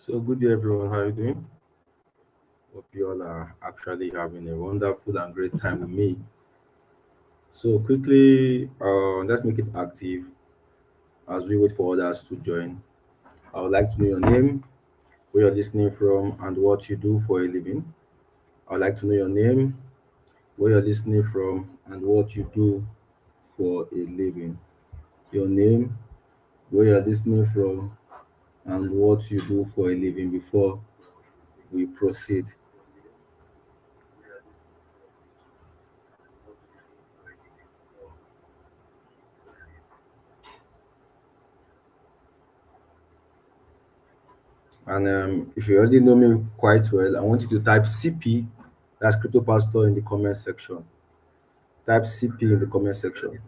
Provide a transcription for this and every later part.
So good day everyone, how are you doing? Hope you all are actually having a wonderful and great time with me. So quickly, let's make it active as we wait for others to join. I would like to know your name, where you're listening from, and what you do for a living. I would like to know your name, where you're listening from, and what you do for a living. Your name, where you're listening from, and what you do for a living before we proceed. And if you already know me quite well, I want you to type CP, that's Crypto Pastor, in the comment section. Type CP in the comment section.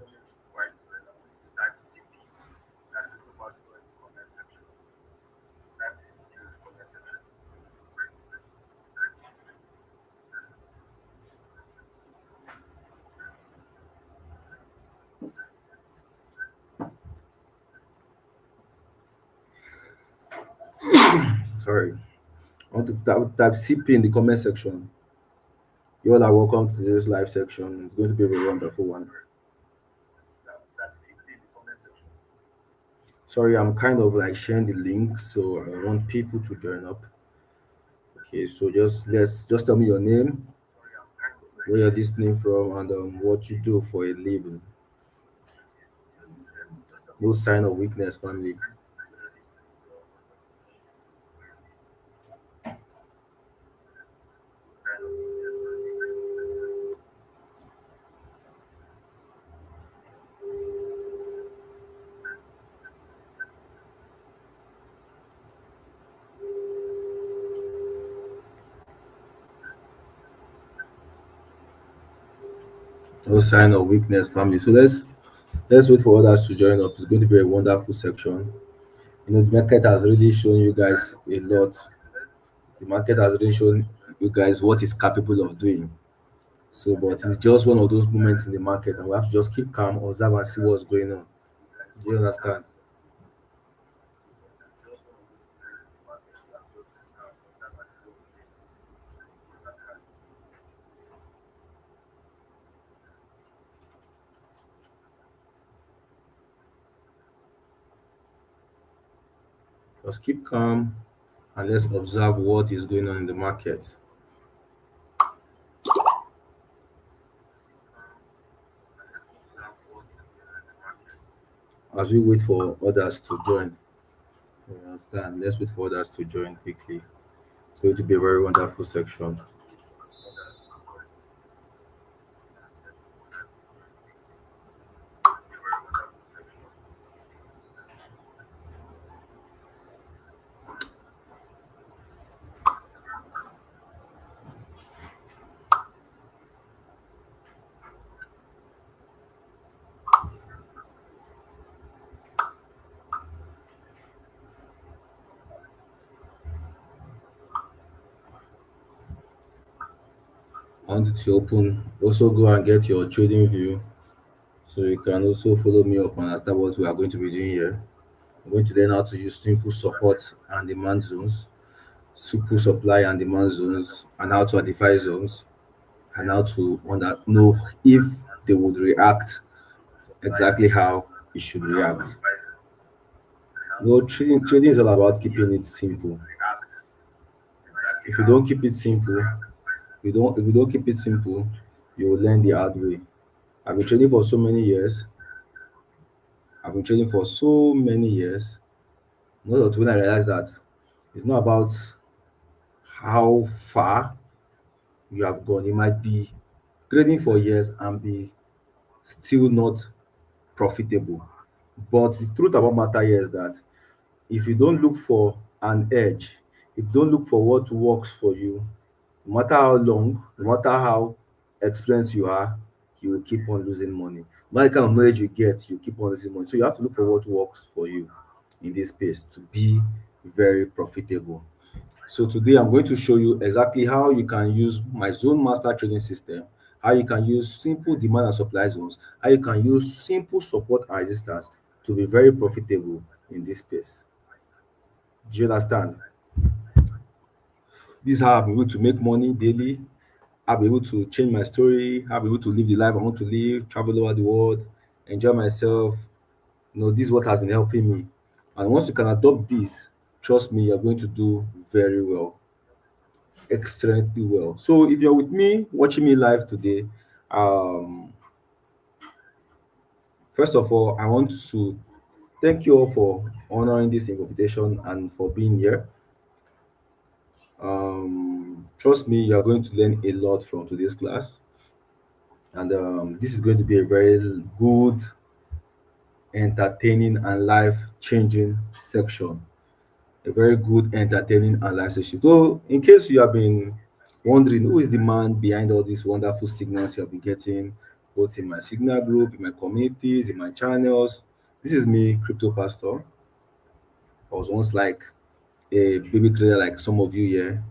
Sorry. I want to type CP in the comment section. You all are welcome to this live section. It's going to be a very wonderful one. Sorry, I'm kind of like sharing the link, so I want people to join up. Okay, so just tell me your name, where you're listening from, and what you do for a living. No sign of weakness, family. No sign of weakness, family. So let's wait for others to join up. It's going to be a wonderful section. The market has really shown you guys a lot. The market has really shown you guys what it's capable of doing. So, but it's just one of those moments in the market, and we have to just keep calm, observe, and see what's going on. Do you understand? Just keep calm and let's observe what is going on in the market as we wait for others to join. You understand? Let's wait for others to join quickly. It's going to be a very wonderful section. I want you to open, also go and get your trading view so you can also follow me up and understand what we are going to be doing here. I'm going to learn how to use simple support and demand zones, simple supply and demand zones, and how to identify zones, and how to know if they would react exactly how it should react. No, trading is all about keeping it simple. If you don't keep it simple, if you don't keep it simple, you will learn the hard way. I've been trading for so many years. I've been trading for so many years. Most of the time, when I realized that it's not about how far you have gone. You might be trading for years and be still not profitable. But the truth about matter here is that if you don't look for an edge, if you don't look for what works for you, no matter how long, no matter how experienced you are, you will keep on losing money. No matter the kind of knowledge you get, you keep on losing money. So you have to look for what works for you in this space to be very profitable. So today I'm going to show you exactly how you can use my zone master trading system, how you can use simple demand and supply zones, how you can use simple support and resistance to be very profitable in this space. Do you understand? This is how I've been able to make money daily. I'll be able to change my story. I'll be able to live the life I want to live, travel over the world, enjoy myself. This is what has been helping me. And once you can adopt this, trust me, you're going to do very well, excellently well. So if you're with me, watching me live today, um, first of all, I want to thank you all for honoring this invitation and for being here. Trust me, you're going to learn a lot from today's class. And this is going to be a very good, entertaining, and life changing section. A very good, entertaining, and life changing. So, in case you have been wondering who is the man behind all these wonderful signals you have been getting, both in my signal group, in my communities, in my channels, this is me, Crypto Pastor. I was once like a baby trader, like some of you here,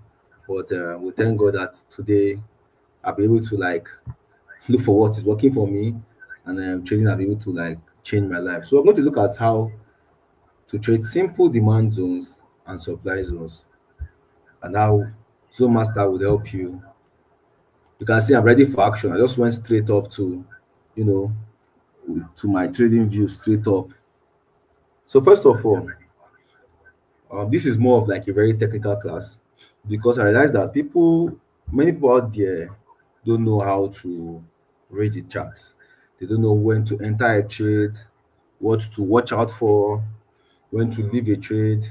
but we thank God that today I'll be able to like look for what is working for me, and trading I'll be able to like change my life. So I'm going to look at how to trade simple demand zones and supply zones, and how Zone Master would help you. You can see I'm ready for action. I just went straight up to, you know, to my trading view straight up. So first of all, this is more of like a very technical class because I realized that many people out there don't know how to read the charts. They don't know when to enter a trade, what to watch out for, when to leave a trade,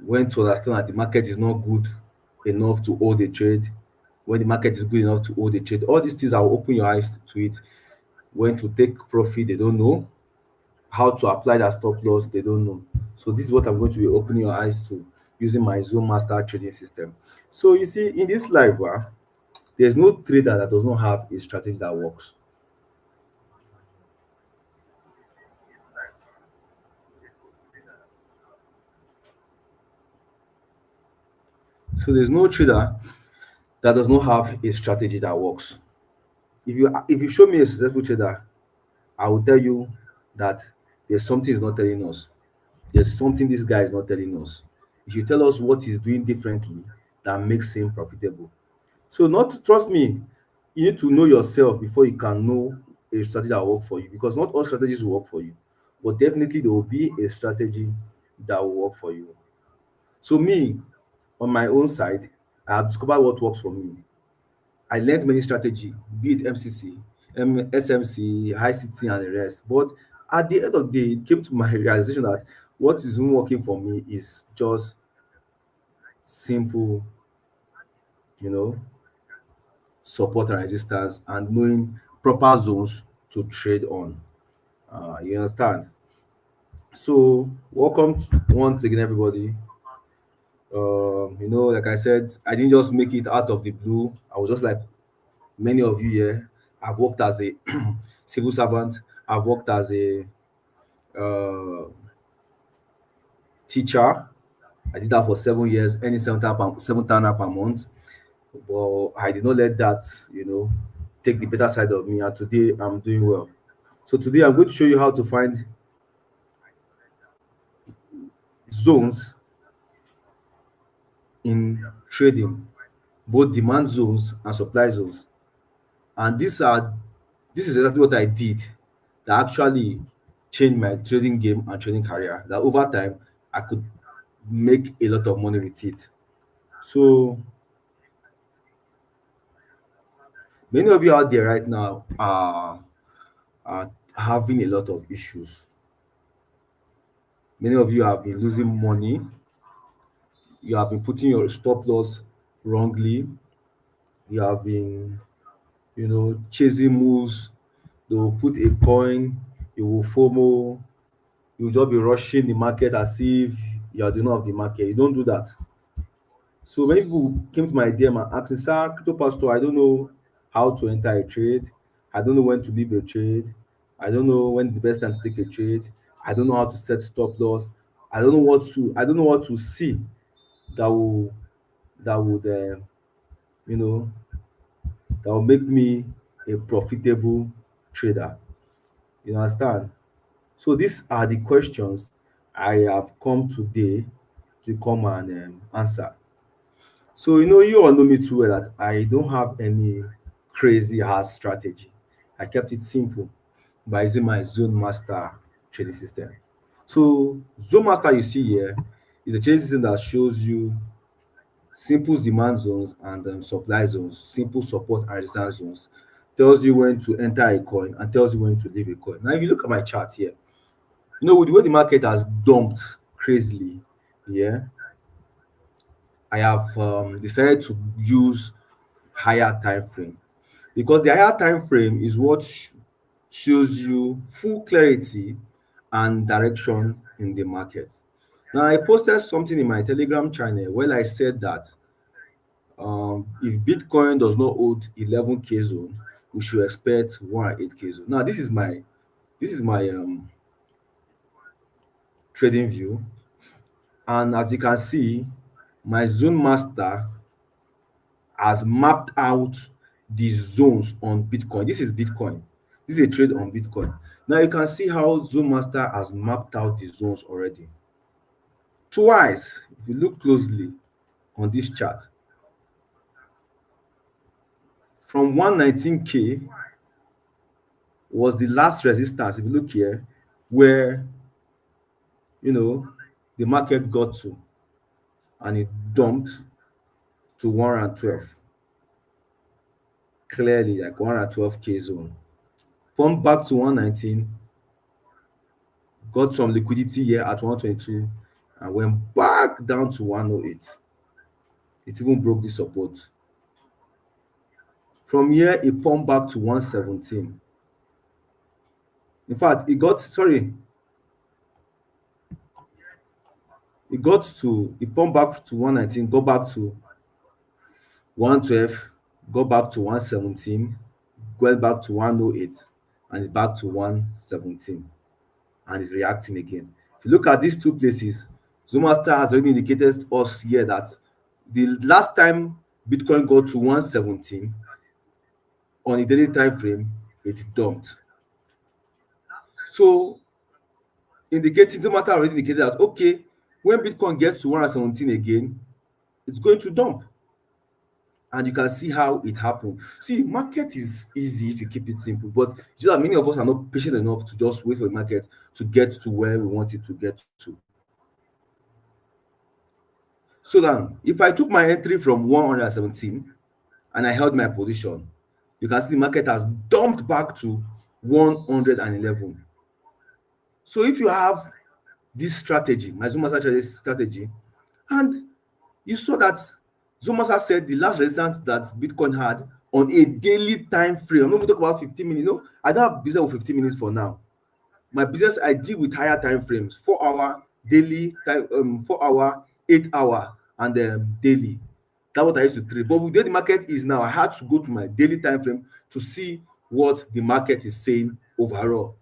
when to understand that the market is not good enough to hold a trade, when the market is good enough to hold a trade. All these things, I will open your eyes to it. When to take profit, they don't know. How to apply that stop loss, they don't know. So this is what I'm going to be opening your eyes to using my Zone Master trading system. So you see, in this life, there's no trader that does not have a strategy that works. So there's no trader that does not have a strategy that works. If you show me a successful trader, I will tell you that there's something he's not telling us. There's something this guy is not telling us. He should tell us what he's doing differently that makes him profitable. So not trust me, you need to know yourself before you can know a strategy that will work for you, because not all strategies will work for you, but definitely there will be a strategy that will work for you. So me, on my own side, I have discovered what works for me. I learned many strategy, be it MCC, SMC, high CT, and the rest. But at the end of the day, it came to my realization that what isn't working for me is just simple, you know, support and resistance and knowing proper zones to trade on. You understand? So, welcome once again, everybody. Like I said, I didn't just make it out of the blue. I was just like many of you here. I've worked as a civil servant. I've worked as a uh, teacher. I did that for 7 years, earning 7,000 per month. But I did not let that, take the better side of me. And today I'm doing well. So today I'm going to show you how to find zones in trading, both demand zones and supply zones. And this is exactly what I did that actually changed my trading game and trading career. That over time I could make a lot of money with it. So many of you out there right now are having a lot of issues. Many of you have been losing money. You have been putting your stop loss wrongly. You have been, chasing moves. They will put a coin, you will FOMO, you will just be rushing the market as if you are the owner of the market. You don't do that. So many people came to my DM and asked me, "Sir, Crypto Pastor, I don't know how to enter a trade. I don't know when to leave a trade. I don't know when is the best time to take a trade. I don't know how to set stop loss. I don't know what to see that will that would you know that will make me a profitable trader." You understand? So these are the questions I have come today to come and answer. So you all know me too well that I don't have any crazy hard strategy. I kept it simple by using my Zone Master trading system. So Zone Master you see here is a trading system that shows you simple demand zones and supply zones, simple support and resistance zones. Tells you when to enter a coin and tells you when to leave a coin. Now, if you look at my chart here, with the way the market has dumped crazily, yeah, I have decided to use higher time frame because the higher time frame is what shows you full clarity and direction in the market. Now, I posted something in my Telegram channel where I said that if Bitcoin does not hold 11K zone, we should expect 108K zone. Now, this is my trading view, and as you can see, my Zone Master has mapped out the zones on Bitcoin. This is Bitcoin. This is a trade on Bitcoin. Now you can see how Zone Master has mapped out the zones already. Twice, if you look closely on this chart, from 119K was the last resistance. If you look here, where you know the market got to, and it dumped to 112. Clearly, like 112K zone. Pumped back to 119, got some liquidity here at 122, and went back down to 108. It even broke the support. From here, it pumped back to 117. In fact, it pumped back to 119, got back to 112, got back to 117, went back to 108, and it's back to 117, and it's reacting again. If you look at these two places, Zomaster has already indicated to us here that the last time Bitcoin got to 117 on a daily time frame, it dumped. So indicating Zomaster already indicated that okay, when Bitcoin gets to 117 again, it's going to dump. And you can see how it happened. See, market is easy if you keep it simple, but just that many of us are not patient enough to just wait for the market to get to where we want it to get to. So now, if I took my entry from 117 and I held my position, you can see the market has dumped back to 111. So if you have this strategy, my Zuma strategy, and you saw that Zuma said the last resistance that Bitcoin had on a daily time frame. I'm not going to talk about 15 minutes. No, I don't have business with 15 minutes for now. My business, I deal with higher time frames, 4 hour daily time, 4 hour, 8 hour, and daily. That's what I used to trade. But with where the market is now, I had to go to my daily time frame to see what the market is saying overall.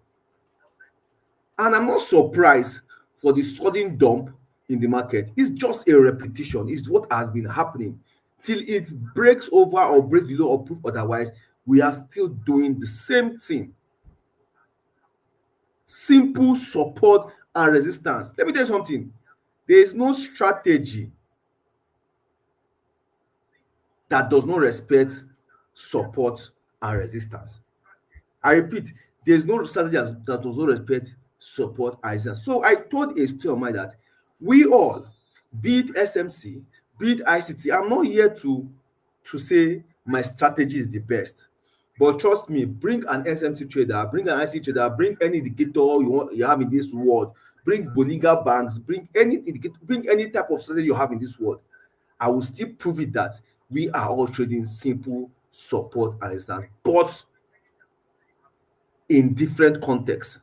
And I'm not surprised for the sudden dump in the market. It's just a repetition. It's what has been happening till it breaks over or breaks below or proof otherwise. We are still doing the same thing. Simple support and resistance. Let me tell you something. There is no strategy that does not respect support and resistance. I repeat, there is no strategy that does not respect support and resistance. So I told a story of mine that we all, be it SMC, be it ICT, I'm not here to say my strategy is the best. But trust me, bring an SMC trader, bring an IC trader, bring any indicator you have in this world, bring Bollinger Banks, bring any indicator, bring any type of strategy you have in this world. I will still prove it that we are all trading simple support and resistance, but in different contexts.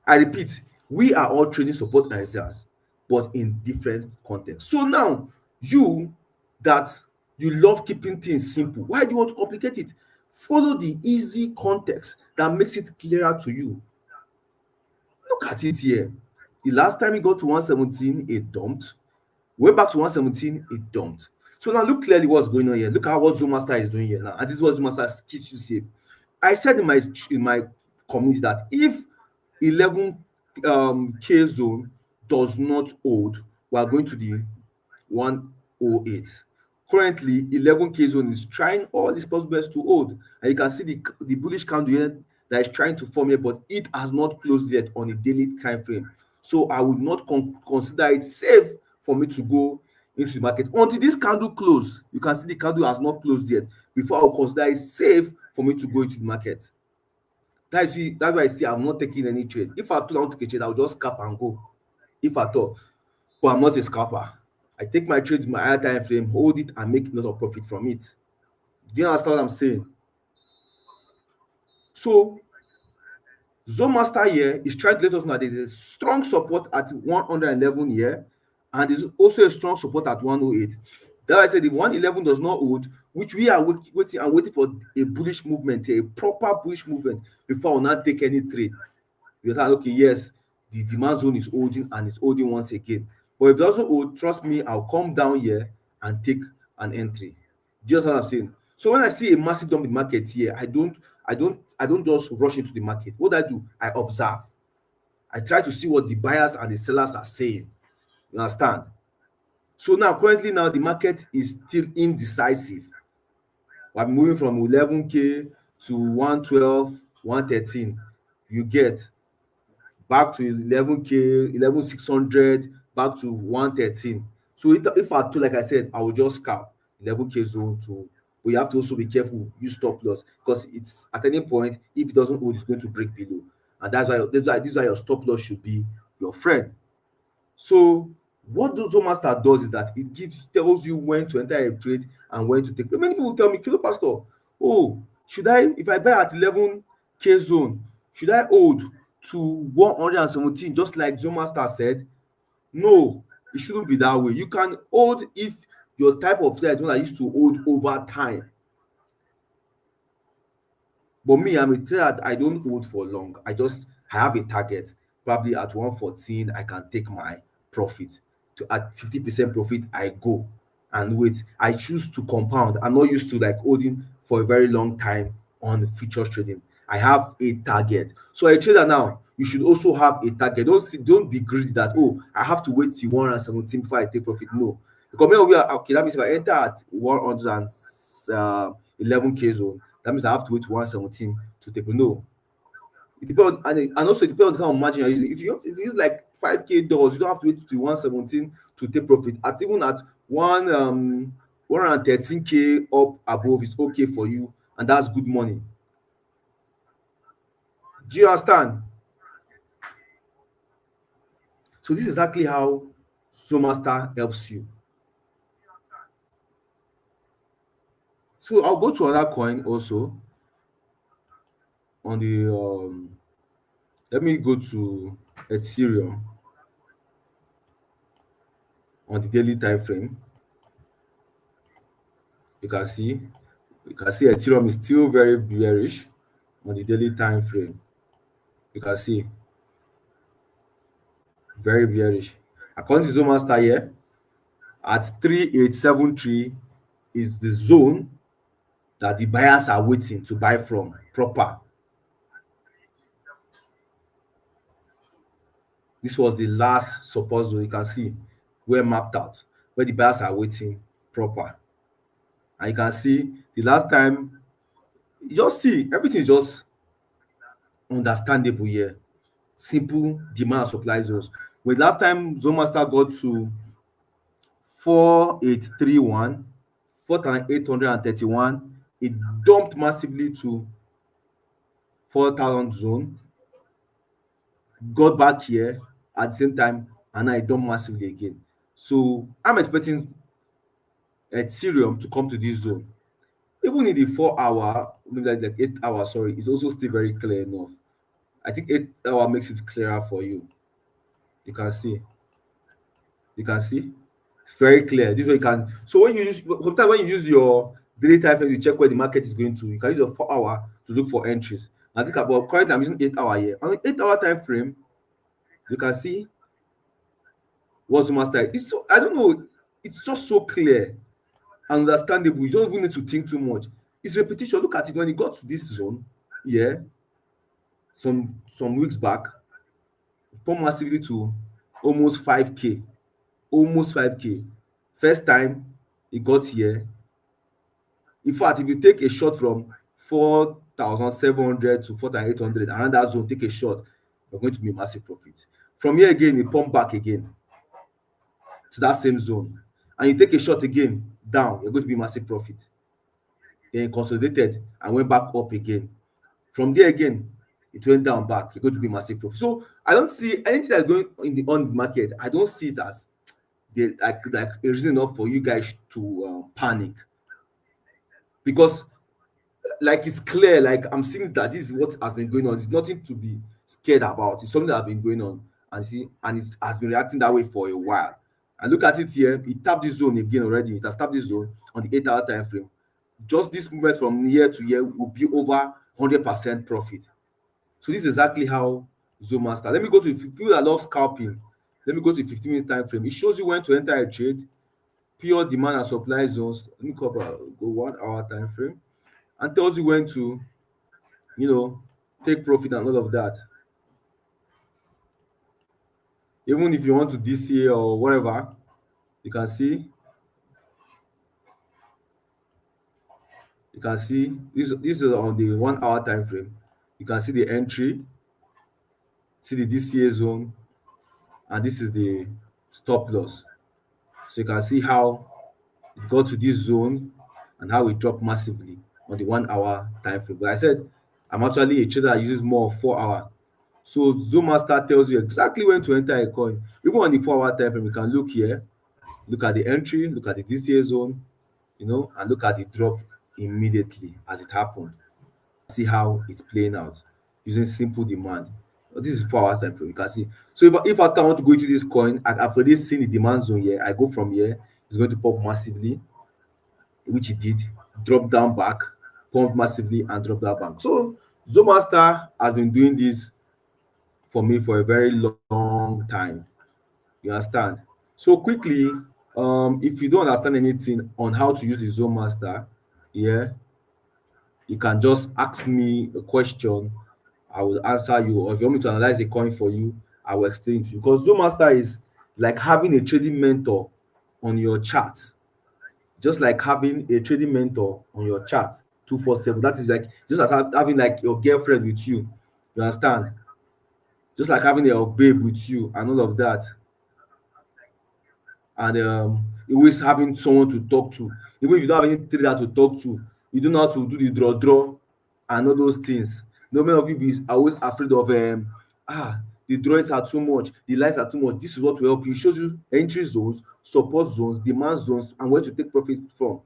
I repeat, we are all trading support and resistance, but in different contexts. So now, you that you love keeping things simple, why do you want to complicate it? Follow the easy context that makes it clearer to you. Look at it here. The last time it got to 117, it dumped. Went back to 117, it dumped. So now look clearly what's going on here. Look at what Zomaster is doing here now. And this is what Zomaster keeps you safe. I said in my community that if 11 K zone does not hold, we are going to the 108. Currently, 11K zone is trying all its possible best to hold, and you can see the bullish candle here that is trying to form here, but it has not closed yet on a daily time frame. So I would not consider it safe for me to go into the market until this candle close. You can see the candle has not closed yet before I will consider it safe for me to go into the market. That's why I see I'm not taking any trade. If I don't take a trade, I'll just scalp and go. If at all. But I'm not a scalper. I take my trade in my higher time frame, hold it, and make a lot of profit from it. Do you understand what I'm saying? So Zone Master here is trying to let us know that there's a strong support at 111 here, and there's also a strong support at 108. That I said the 111 does not hold, which we are waiting for a bullish movement, a proper bullish movement before we not take any trade. You thought, okay, yes, the demand zone is holding and it's holding once again. But if it doesn't hold, trust me, I'll come down here and take an entry. Just what I'm saying. So when I see a massive dump in the market here, I don't just rush into the market. What do? I observe. I try to see what the buyers and the sellers are saying. You understand? So currently the market is still indecisive. I'm moving from 11K to 112, 113. You get back to 11K, 11,600, back to 113. So if I do, like I said, I will just scalp 11K zone to, but you have to also be careful, use stop loss, because it's at any point, if it doesn't hold, it's going to break below. And this is why your stop loss should be your friend. So what the Zone Master does is that it tells you when to enter a trade and when to take. Many people tell me, Kilo Pastor, oh, should I, if I buy at 11K zone, should I hold to 117 just like Zone Master said? No, it shouldn't be that way. You can hold if your type of trade is one that used to hold over time. But me, I'm a trader. I don't hold for long. I have a target. Probably at 114, I can take my profit. To at 50% profit, I go and wait. I choose to compound. I'm not used to like holding for a very long time on futures trading. I have a target. So a trader now, you should also have a target. Don't be greedy that, oh, I have to wait till 117 before I take profit. No. Because maybe we are okay. That means if I enter at 111K zone, that means I have to wait to 117 to take. No, it depends and also it depends on the kind of margin you're using. If you use like 5K dollars, you don't have to wait to 117 to take profit. Even at 113K up above is okay for you, and that's good money. Do you understand? So this is exactly how Zomaster helps you. So I'll go to another coin also on the let me go to Ethereum on the daily time frame. You can see Ethereum is still very bearish on the daily time frame. You can see very bearish. According to Zone Master here, at 3873 is the zone that the buyers are waiting to buy from proper. This was the last support zone. You can see where mapped out, where the buyers are waiting proper. And you can see the last time, you just see everything is just understandable here. Simple demand and supply zones. When last time Zone Master got to 4831, 4,831, it dumped massively to 4,000 zone, got back here at the same time, and I dumped massively again. So I'm expecting Ethereum to come to this zone. Even in the 4 hour, maybe like 8 hours, sorry, it's also still very clear enough. I think 8 hour makes it clearer for you. You can see. You can see. It's very clear. This way you can. So when you use sometimes when you use your daily time frame to check where the market is going to, you can use your 4 hour to look for entries. I think about currently I'm using 8 hour here. On 8 hour time frame, you can see what's the master. It's so I don't know, it's just so clear and understandable. You don't even need to think too much. It's repetition. Look at it when it got to this zone, yeah, some weeks back, pump massively to almost 5K. Almost 5K. First time he got here. In fact, if you take a shot from 4,700 to 4,800 around that zone, take a shot, you're going to be massive profit. From here again, you pump back again to that same zone, and you take a shot again down, you're going to be massive profit. Then consolidated and went back up again. From there again, it went down back. You're going to be massive profit. So I don't see anything that's going in the on market. I don't see it as like a reason enough for you guys to panic, because like it's clear, like I'm seeing that this is what has been going on. It's nothing to be scared about. It's something that has been going on, and see, and it has been reacting that way for a while. And look at it here, it tapped this zone again already. It has tapped this zone on the 8 hour time frame. Just this movement from year to year will be over 100% profit. So this is exactly how zone master. Let me go to people that love scalping. Let me go to the 15 minute time frame. It shows you when to enter a trade, pure demand and supply zones. Let me go 1 hour time frame, and tells you when to, you know, take profit and all of that. Even if you want to DCA or whatever, you can see, this is on the 1 hour time frame. You can see the entry, see the DCA zone, and this is the stop loss. So you can see how it got to this zone and how it dropped massively on the 1 hour time frame. But I said I'm actually a trader that uses more of 4 hour. So Zoom Master tells you exactly when to enter a coin. Even on the 4 hour time frame, you can look here, look at the entry, look at the DCA zone, and look at the drop immediately as it happened. See how it's playing out using simple demand. This is 4 hour time frame. You can see. So if I want to go into this coin, I've already seen the demand zone here. I go from here, it's going to pop massively, which it did, drop down back, pump massively, and drop that back. So Zomaster has been doing this for me for a very long time. You understand? So quickly, if you don't understand anything on how to use the Zomaster, yeah, you can just ask me a question. I will answer you. Or if you want me to analyze a coin for you, I will explain to you. Because Zomaster is like having a trading mentor on your chart, just like having a trading mentor on your chart 247. That is like just like having like your girlfriend with you. You understand? Just like having a babe with you and all of that. And always having someone to talk to. Even if you don't have any trader to talk to, you don't know how to do the draw and all those things. No, many of you are always afraid of the drawings are too much, the lines are too much. This is what will help you. It shows you entry zones, support zones, demand zones, and where to take profit from.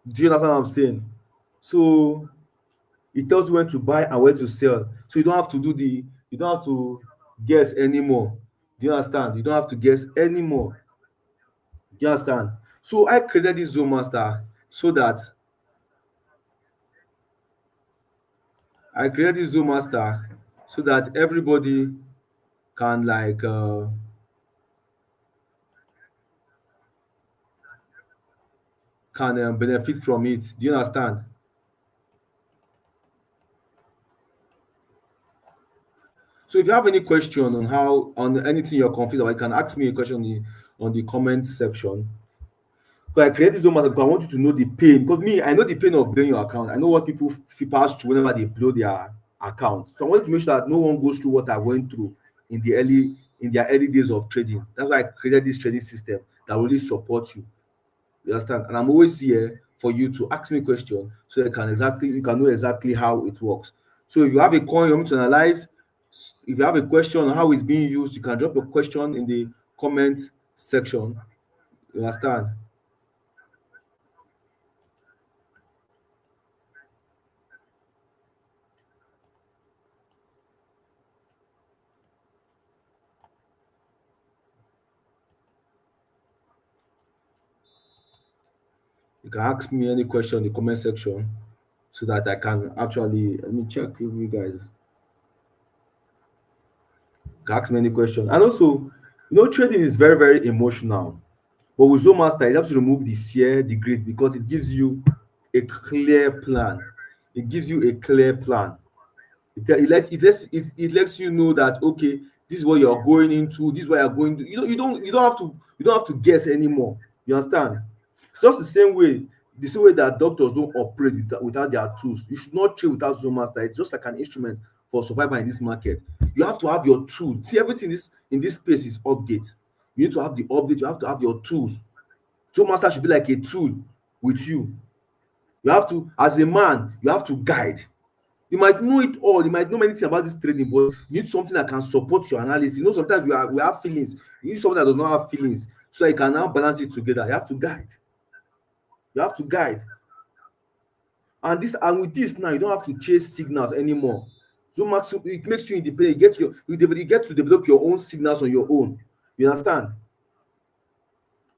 Do you understand what I'm saying? So it tells you when to buy and where to sell. So you don't have to guess anymore. Do you understand? You don't have to guess anymore. Do you understand? So I created this Zone Master so that everybody can benefit from it. Do you understand? So if you have any question on anything you're confused about, you can ask me a question on the comment section. But I created this master because I want you to know the pain. Because me, I know the pain of blowing your account. I know what people pass through whenever they blow their account. So I wanted to make sure that no one goes through what I went through in their early days of trading. That's why I created this trading system that will really support you. You understand? And I'm always here for you to ask me questions so you can know exactly how it works. So if you have a coin you want me to analyze, if you have a question on how it's being used, you can drop your question in the comment section. You understand? You can ask me any question in the comment section so that I can actually let me check if you guys can ask me any question. And also, trading is very, very emotional. But with Zone Master, it helps you remove the fear, the greed, because it gives you a clear plan. It gives you a clear plan. It lets you know that okay, This is what you're going into. This is what you're going to. You don't have to guess anymore. You understand? It's just the same way that doctors don't operate without their tools. You should not trade without Zoom Master. It's just like an instrument for survival in this market. You have to have your tool. See, everything in this space is update. You need to have the update. You have to have your tools. Zoom Master should be like a tool with you. You have to, as a man, you have to guide. You might know it all, you might know many things about this trading, but you need something that can support your analysis. Sometimes we have feelings. You need something that does not have feelings, so you can now balance it together. You have to guide. You have to guide. And with this now, you don't have to chase signals anymore. So it makes you independent. You get to develop your own signals on your own. You understand?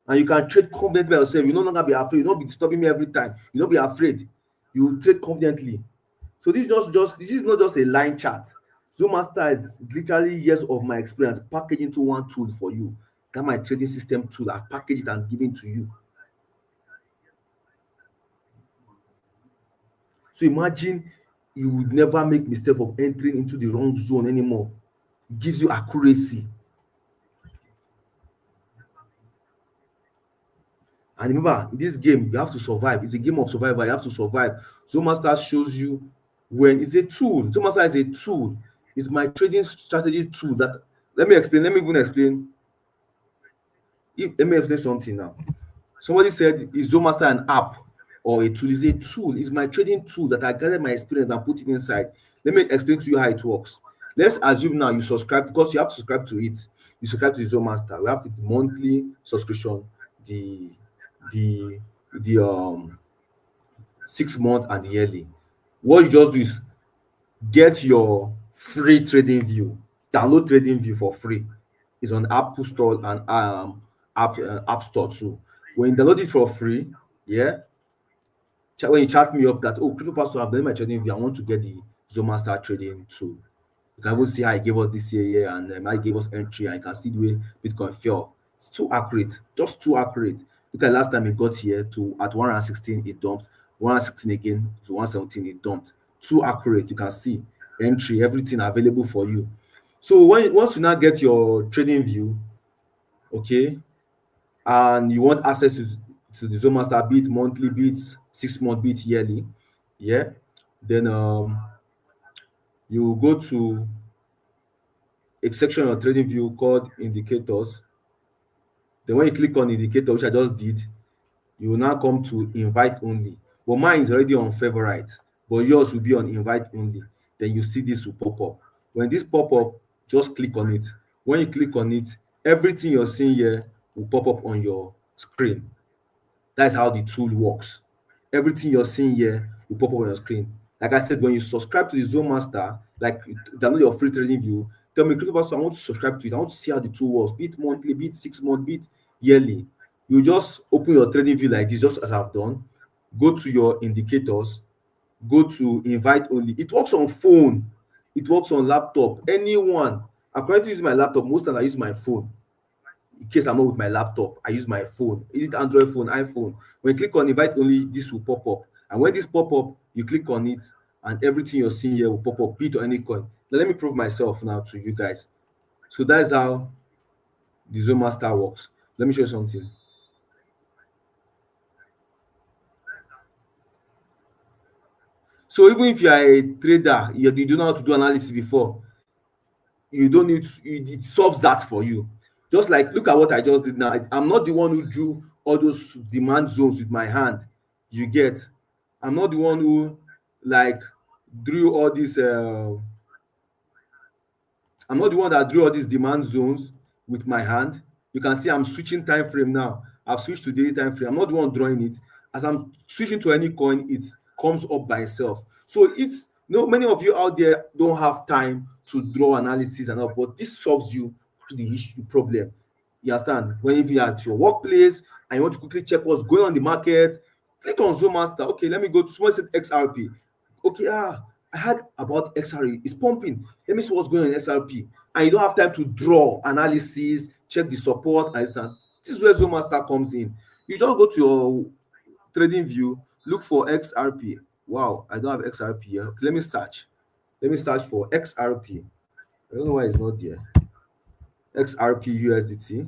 And you can trade confidently by yourself. You no longer be afraid. You not be disturbing me every time. You not be afraid. You trade confidently. So this is not just a line chart. Zoom Master is literally years of my experience packaged into one tool for you. That my trading system tool. I've packaged it and given to you. So imagine you would never make mistake of entering into the wrong zone anymore. It gives you accuracy. And remember, in this game, you have to survive. It's a game of survival. You have to survive. Zoom Master shows you when it's a tool. Zoom Master is a tool. It's my trading strategy tool that let me explain. Let me even explain. Let me explain something now. Somebody said, is Zoom Master an app or a tool? It's a tool. It's my trading tool that I gathered my experience and put it inside. Let me explain to you how it works. Let's assume now you subscribe, because you have to subscribe to it. You subscribe to the Zoom Master. We have the monthly subscription, the the the 6 month and the yearly. What you just do is get your free trading view. Download trading view for free. It's on Apple Store and App Store too. When you download it for free, yeah, when you chat me up that, oh, crypto pastor, I've done my trading view, I want to get the Zoom Master trading tool. You can even see how I gave us this year, and I gave us entry, and you can see the way Bitcoin fell. It's too accurate, just too accurate. Look at last time it got here to at 116, it dumped, 116 again to 117, it dumped. Too accurate. You can see entry, everything available for you. So once you now get your trading view, okay, and you want access to the Zoom Master, be it monthly, be it 6 month, be it yearly, yeah, then you go to a section of trading view called indicators. Then when you click on indicator, which I just did, you will now come to invite only. But mine is already on favorite, but yours will be on invite only. Then you see this will pop up. When this pop up, just click on it. When you click on it, everything you're seeing here will pop up on your screen. That's how the tool works. Everything you're seeing here will pop up on your screen. Like I said, when you subscribe to the Zoom Master, like download your free trading view, tell me, Crypto Pastor, I want to subscribe to it. I want to see how the tool works, be it monthly, be it 6 month, be it yearly. You just open your trading view like this, just as I've done. Go to your indicators, go to invite only. It works on phone, it works on laptop, anyone. I'm currently using my laptop. Most times I use my phone. In case I'm not with my laptop, I use my phone. Is it Android phone, iPhone? When you click on invite only, this will pop up. And when this pop up, you click on it, and everything you're seeing here will pop up, beat or any coin. Now let me prove myself now to you guys. So that's how the Zoom Master works. Let me show you something. So even if you are a trader, you don't know how to do analysis before, you don't need to, it solves that for you. Just like, look at what I just did now. I'm not the one who drew all those demand zones with my hand. You get? I'm not the one who like drew all these I'm not the one that drew all these demand zones with my hand. You can see I'm switching time frame now. I've switched to daily time frame. I'm not the one drawing it. As I'm switching to any coin, it comes up by itself. So it's many of you out there don't have time to draw analysis and all, but this solves you the issue problem. You understand? When if you're at your workplace and you want to quickly check what's going on in the market, click on Zoom Master. Okay, let me go to someone said XRP. Okay, I heard about XRP. It's pumping. Let me see what's going on in XRP. And you don't have time to draw analysis, check the support and instance. This is where Zoom Master comes in. You just go to your trading view, look for XRP. Wow, I don't have XRP here. Okay, let me search. Let me search for XRP. I don't know why it's not there. XRP USDT.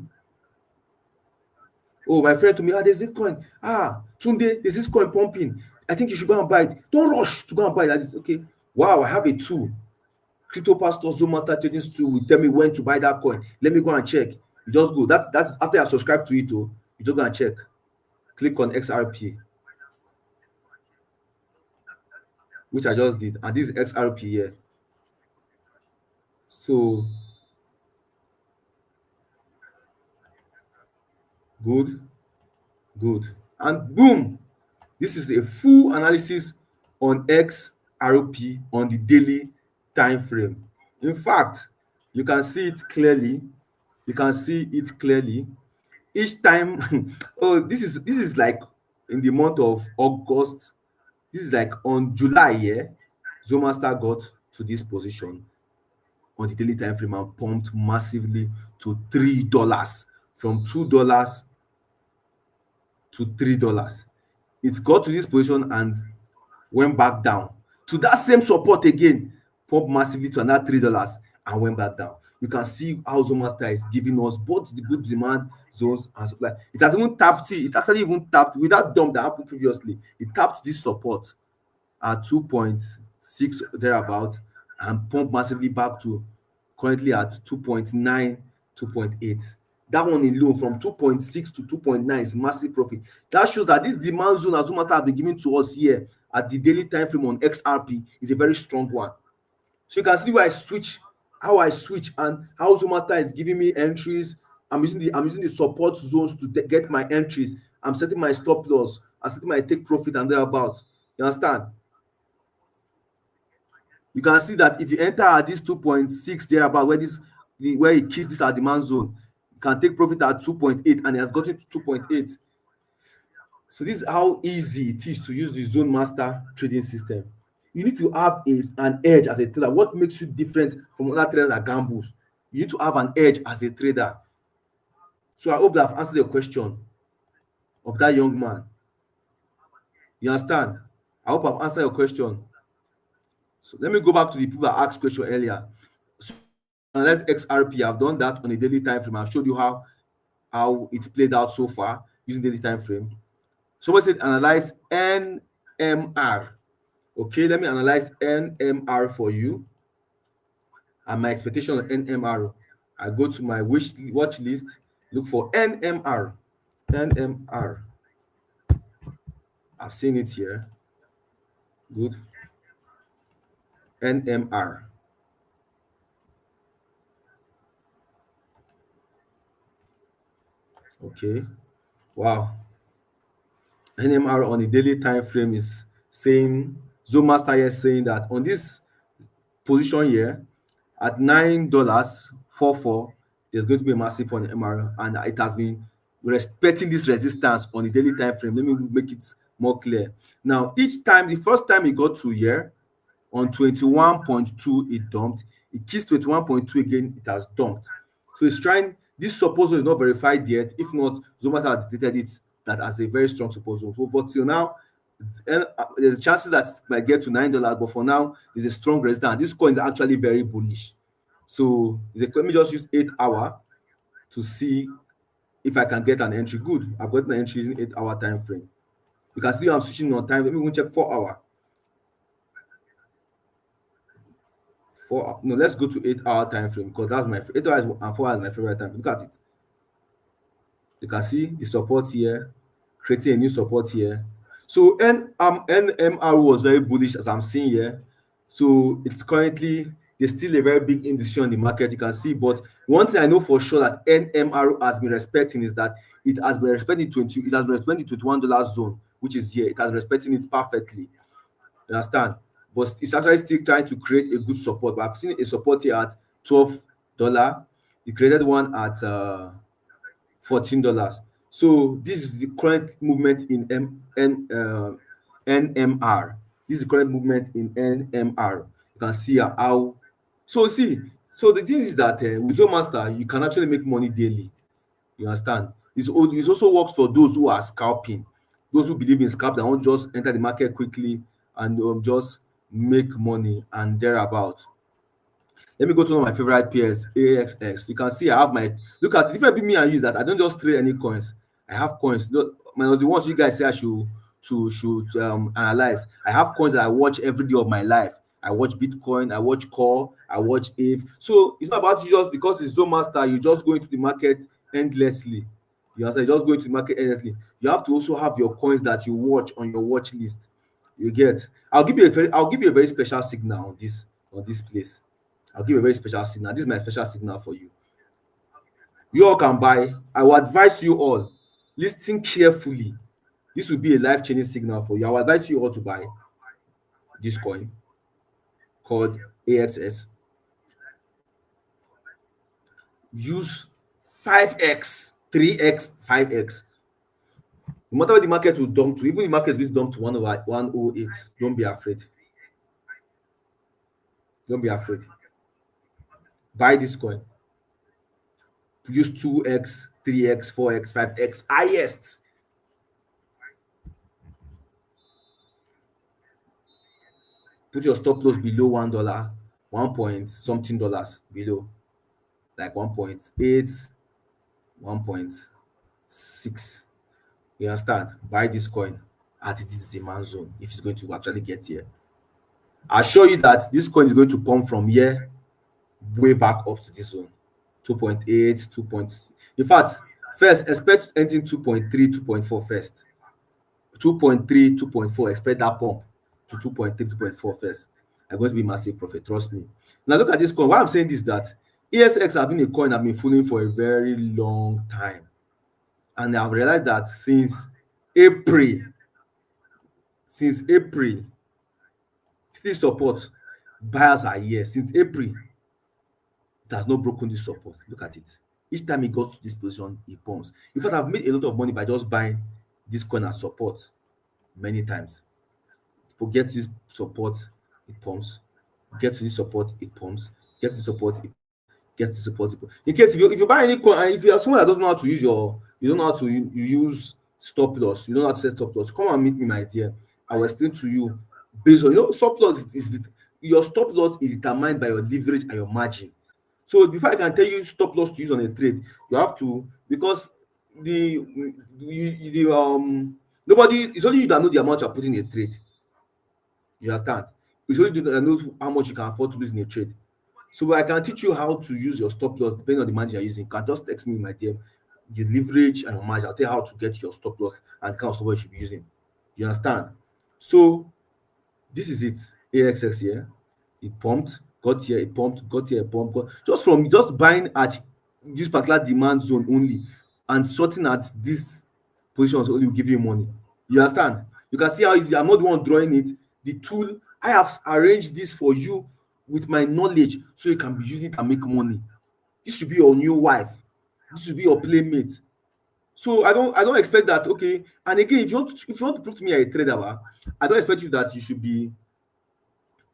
Oh, my friend told me, there's this coin. Tunde, there's this coin pumping. I think you should go and buy it. Don't rush to go and buy that. Is okay. Wow, I have a tool. Crypto Pastor Zoom Master Trading tool will tell me when to buy that coin. Let me go and check. You just go. That's after I subscribe to it. Oh, you just go and check. Click on XRP, which I just did, and this is XRP here. So good, and boom, this is a full analysis on XRP on the daily time frame. In fact, you can see it clearly. Each time. Oh, this is like in the month of August. This is like on July, yeah. Zomaster got to this position on the daily time frame and pumped massively to $3, from $2 to $3. It got to this position and went back down to that same support again, pumped massively to another $3 and went back down. You can see how Zomaster is giving us both the good demand zones and supply. It has even tapped it. It actually even tapped with that dump that happened previously. It tapped this support at 2.6 thereabout and pumped massively back to currently at 2.9, 2.8. That one alone from 2.6 to 2.9 is massive profit. That shows that this demand zone that Zomaster have been giving to us here at the daily time frame on XRP is a very strong one. So you can see where how I switch and how Zomaster is giving me entries. I'm using the support zones to get my entries. I'm setting my stop loss. I'm setting my take profit and thereabout. You understand? You can see that if you enter at this 2.6 thereabout, where it keeps this at demand zone, you can take profit at 2.8 and it has gotten to 2.8. So this is how easy it is to use the Zone Master trading system. You need to have an edge as a trader. What makes you different from other traders that gambles? You need to have an edge as a trader. So I hope that I've answered your question of that young man. You understand? I hope I've answered your question. So let me go back to the people that asked question earlier. So analyze XRP. I've done that on a daily time frame. I've showed you how it played out so far using daily time frame. Somebody said analyze NMR. Okay, let me analyze NMR for you. And my expectation on NMR. I go to my watch list, look for NMR. NMR. I've seen it here. Good. NMR. Okay. Wow. NMR on the daily time frame is saying, Zomaster is saying that on this position here at $9.44, there's going to be a massive on the MR, and it has been respecting this resistance on the daily time frame. Let me make it more clear. Now, each time, the first time it got to here on 21.2, it dumped. It kissed 21.2 again, it has dumped. So it's trying. This support zone is not verified yet. If not, Zomaster has detected it that as a very strong support zone. But till now, there's chances that it might get to $9, but for now, there's a strong resistance. This coin is actually very bullish. So let me just use 8 hour to see if I can get an entry. Good. I've got an entry using 8 hour time frame. You can see I'm switching on time. Let me check 4 hour. No, let's go to 8 hour time frame because that's my 8 hours and 4 hours is my favorite time. Look at it. You can see the support here, creating a new support here. So NMR was very bullish as I'm seeing here. So it's currently, there's still a very big indecision in the market, you can see. But one thing I know for sure that NMR has been respecting is that it has been respecting $21 zone, which is here. It has been respecting it perfectly. You understand? But it's actually still trying to create a good support. But I've seen a support here at $12. It created one at $14. So this is the current movement in NMR. This is the current movement in NMR. You can see how. So the thing is that with Zomaster, you can actually make money daily. You understand? It also works for those who are scalping, those who believe in scalp that won't just enter the market quickly and just make money and thereabout. Let me go to one of my favorite pairs, AXX. You can see I have my look at the difference between me and you is that I don't just trade any coins. I have coins. No, minus the ones you guys say I should analyze. I have coins that I watch every day of my life. I watch Bitcoin, I watch Core, I watch AVE. So it's not about you just because it's Zone Master, you just go into the market endlessly. You understand? You just go into the market endlessly. You have to also have your coins that you watch on your watch list. You get. I'll give you a very special signal on this place. I'll give a very special signal. This is my special signal for you. You all can buy. I will advise you all, listen carefully. This will be a life-changing signal for you. I will advise you all to buy this coin called AXS. Use 5x, 3x, 5x. No matter what the market will dump to, even the market will dump to 108, don't be afraid. Don't be afraid. Buy this coin. Use 2x, 3x, 4x, 5x, highest. Put your stop loss below $1, 1 point something dollars below, like 1.8, 1.6. You understand? Buy this coin at this demand zone if it's going to actually get here. I assure you that this coin is going to pump from here way back up to this zone. 2.8, 2. In fact, first expect anything 2.3, 2.4 first. 2.3, 2.4, expect that pump to 2.3, 2.4 first. I'm going to be massive profit, trust me. Now look at this coin. Why I'm saying this, that ESX has been a coin I've been following for a very long time. And I've realized that since April, still support. Buyers are here. Since April, it has not broken this support. Look at it. Each time it goes to this position, it pumps. In fact, I've made a lot of money by just buying this coin as support many times. Forget this support, it pumps. Get to this support, it pumps. Get to support, it get to support. In case if you buy any coin, if you are someone that doesn't know how to use you don't know how to use stop loss, you don't know how to set stop loss, come and meet me, my dear. I will explain to you based on stop loss your stop loss is determined by your leverage and your margin. So before I can tell you stop loss to use on a trade, you have to, because nobody, it's only you that know the amount you're putting in a trade. You understand? It's only you that knows how much you can afford to lose in a trade. So I can teach you how to use your stop loss depending on the margin you're using. You can just text me, my dear, your leverage and your margin. I'll tell you how to get your stop loss and the kind of stop loss you should be using. You understand? So this is it. AXX here. It pumped, got here, it pumped, got here, it pumped. Just from buying at this particular demand zone only and sorting at these positions only will give you money. You understand? You can see how easy. I'm not the one drawing it. The tool, I have arranged this for you with my knowledge so you can be using it and make money. This should be your new wife. This should be your playmate. So I don't expect that. Okay. And again, if you want to prove to me you're a trader, I don't expect you that you should be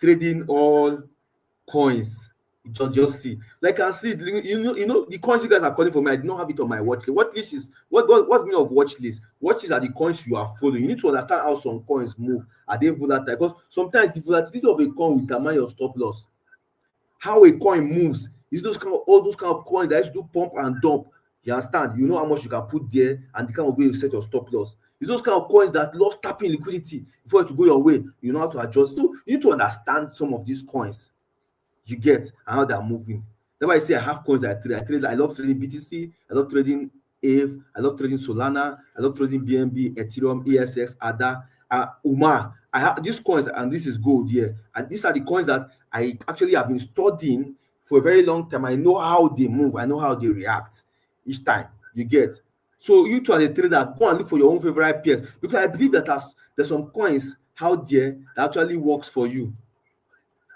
trading all coins. Just see. Like I see, you know the coins you guys are calling for me. I do not have it on my watch list. What list is what's meaning of watch list? Watch list are the coins you are following. You need to understand how some coins move. Are they volatile? Because sometimes the volatility of a coin will determine your stop loss. How a coin moves is all those kind of coins that used to do pump and dump. You understand? You know how much you can put there and the kind of way you set your stop loss. It's those kind of coins that love tapping liquidity before it to go your way. You know how to adjust. So you need to understand some of these coins. You get and how they're moving. That's why I say I have coins that I trade. I love trading BTC. I love trading AVE. I love trading Solana. I love trading BNB, Ethereum, ESX, ADA, UMA. I have these coins, and this is gold here. And these are the coins that I actually have been studying for a very long time. I know how they move. I know how they react each time. You get. So you two as a trader, go and look for your own favorite pairs, because I believe that there's some coins out there that actually works for you.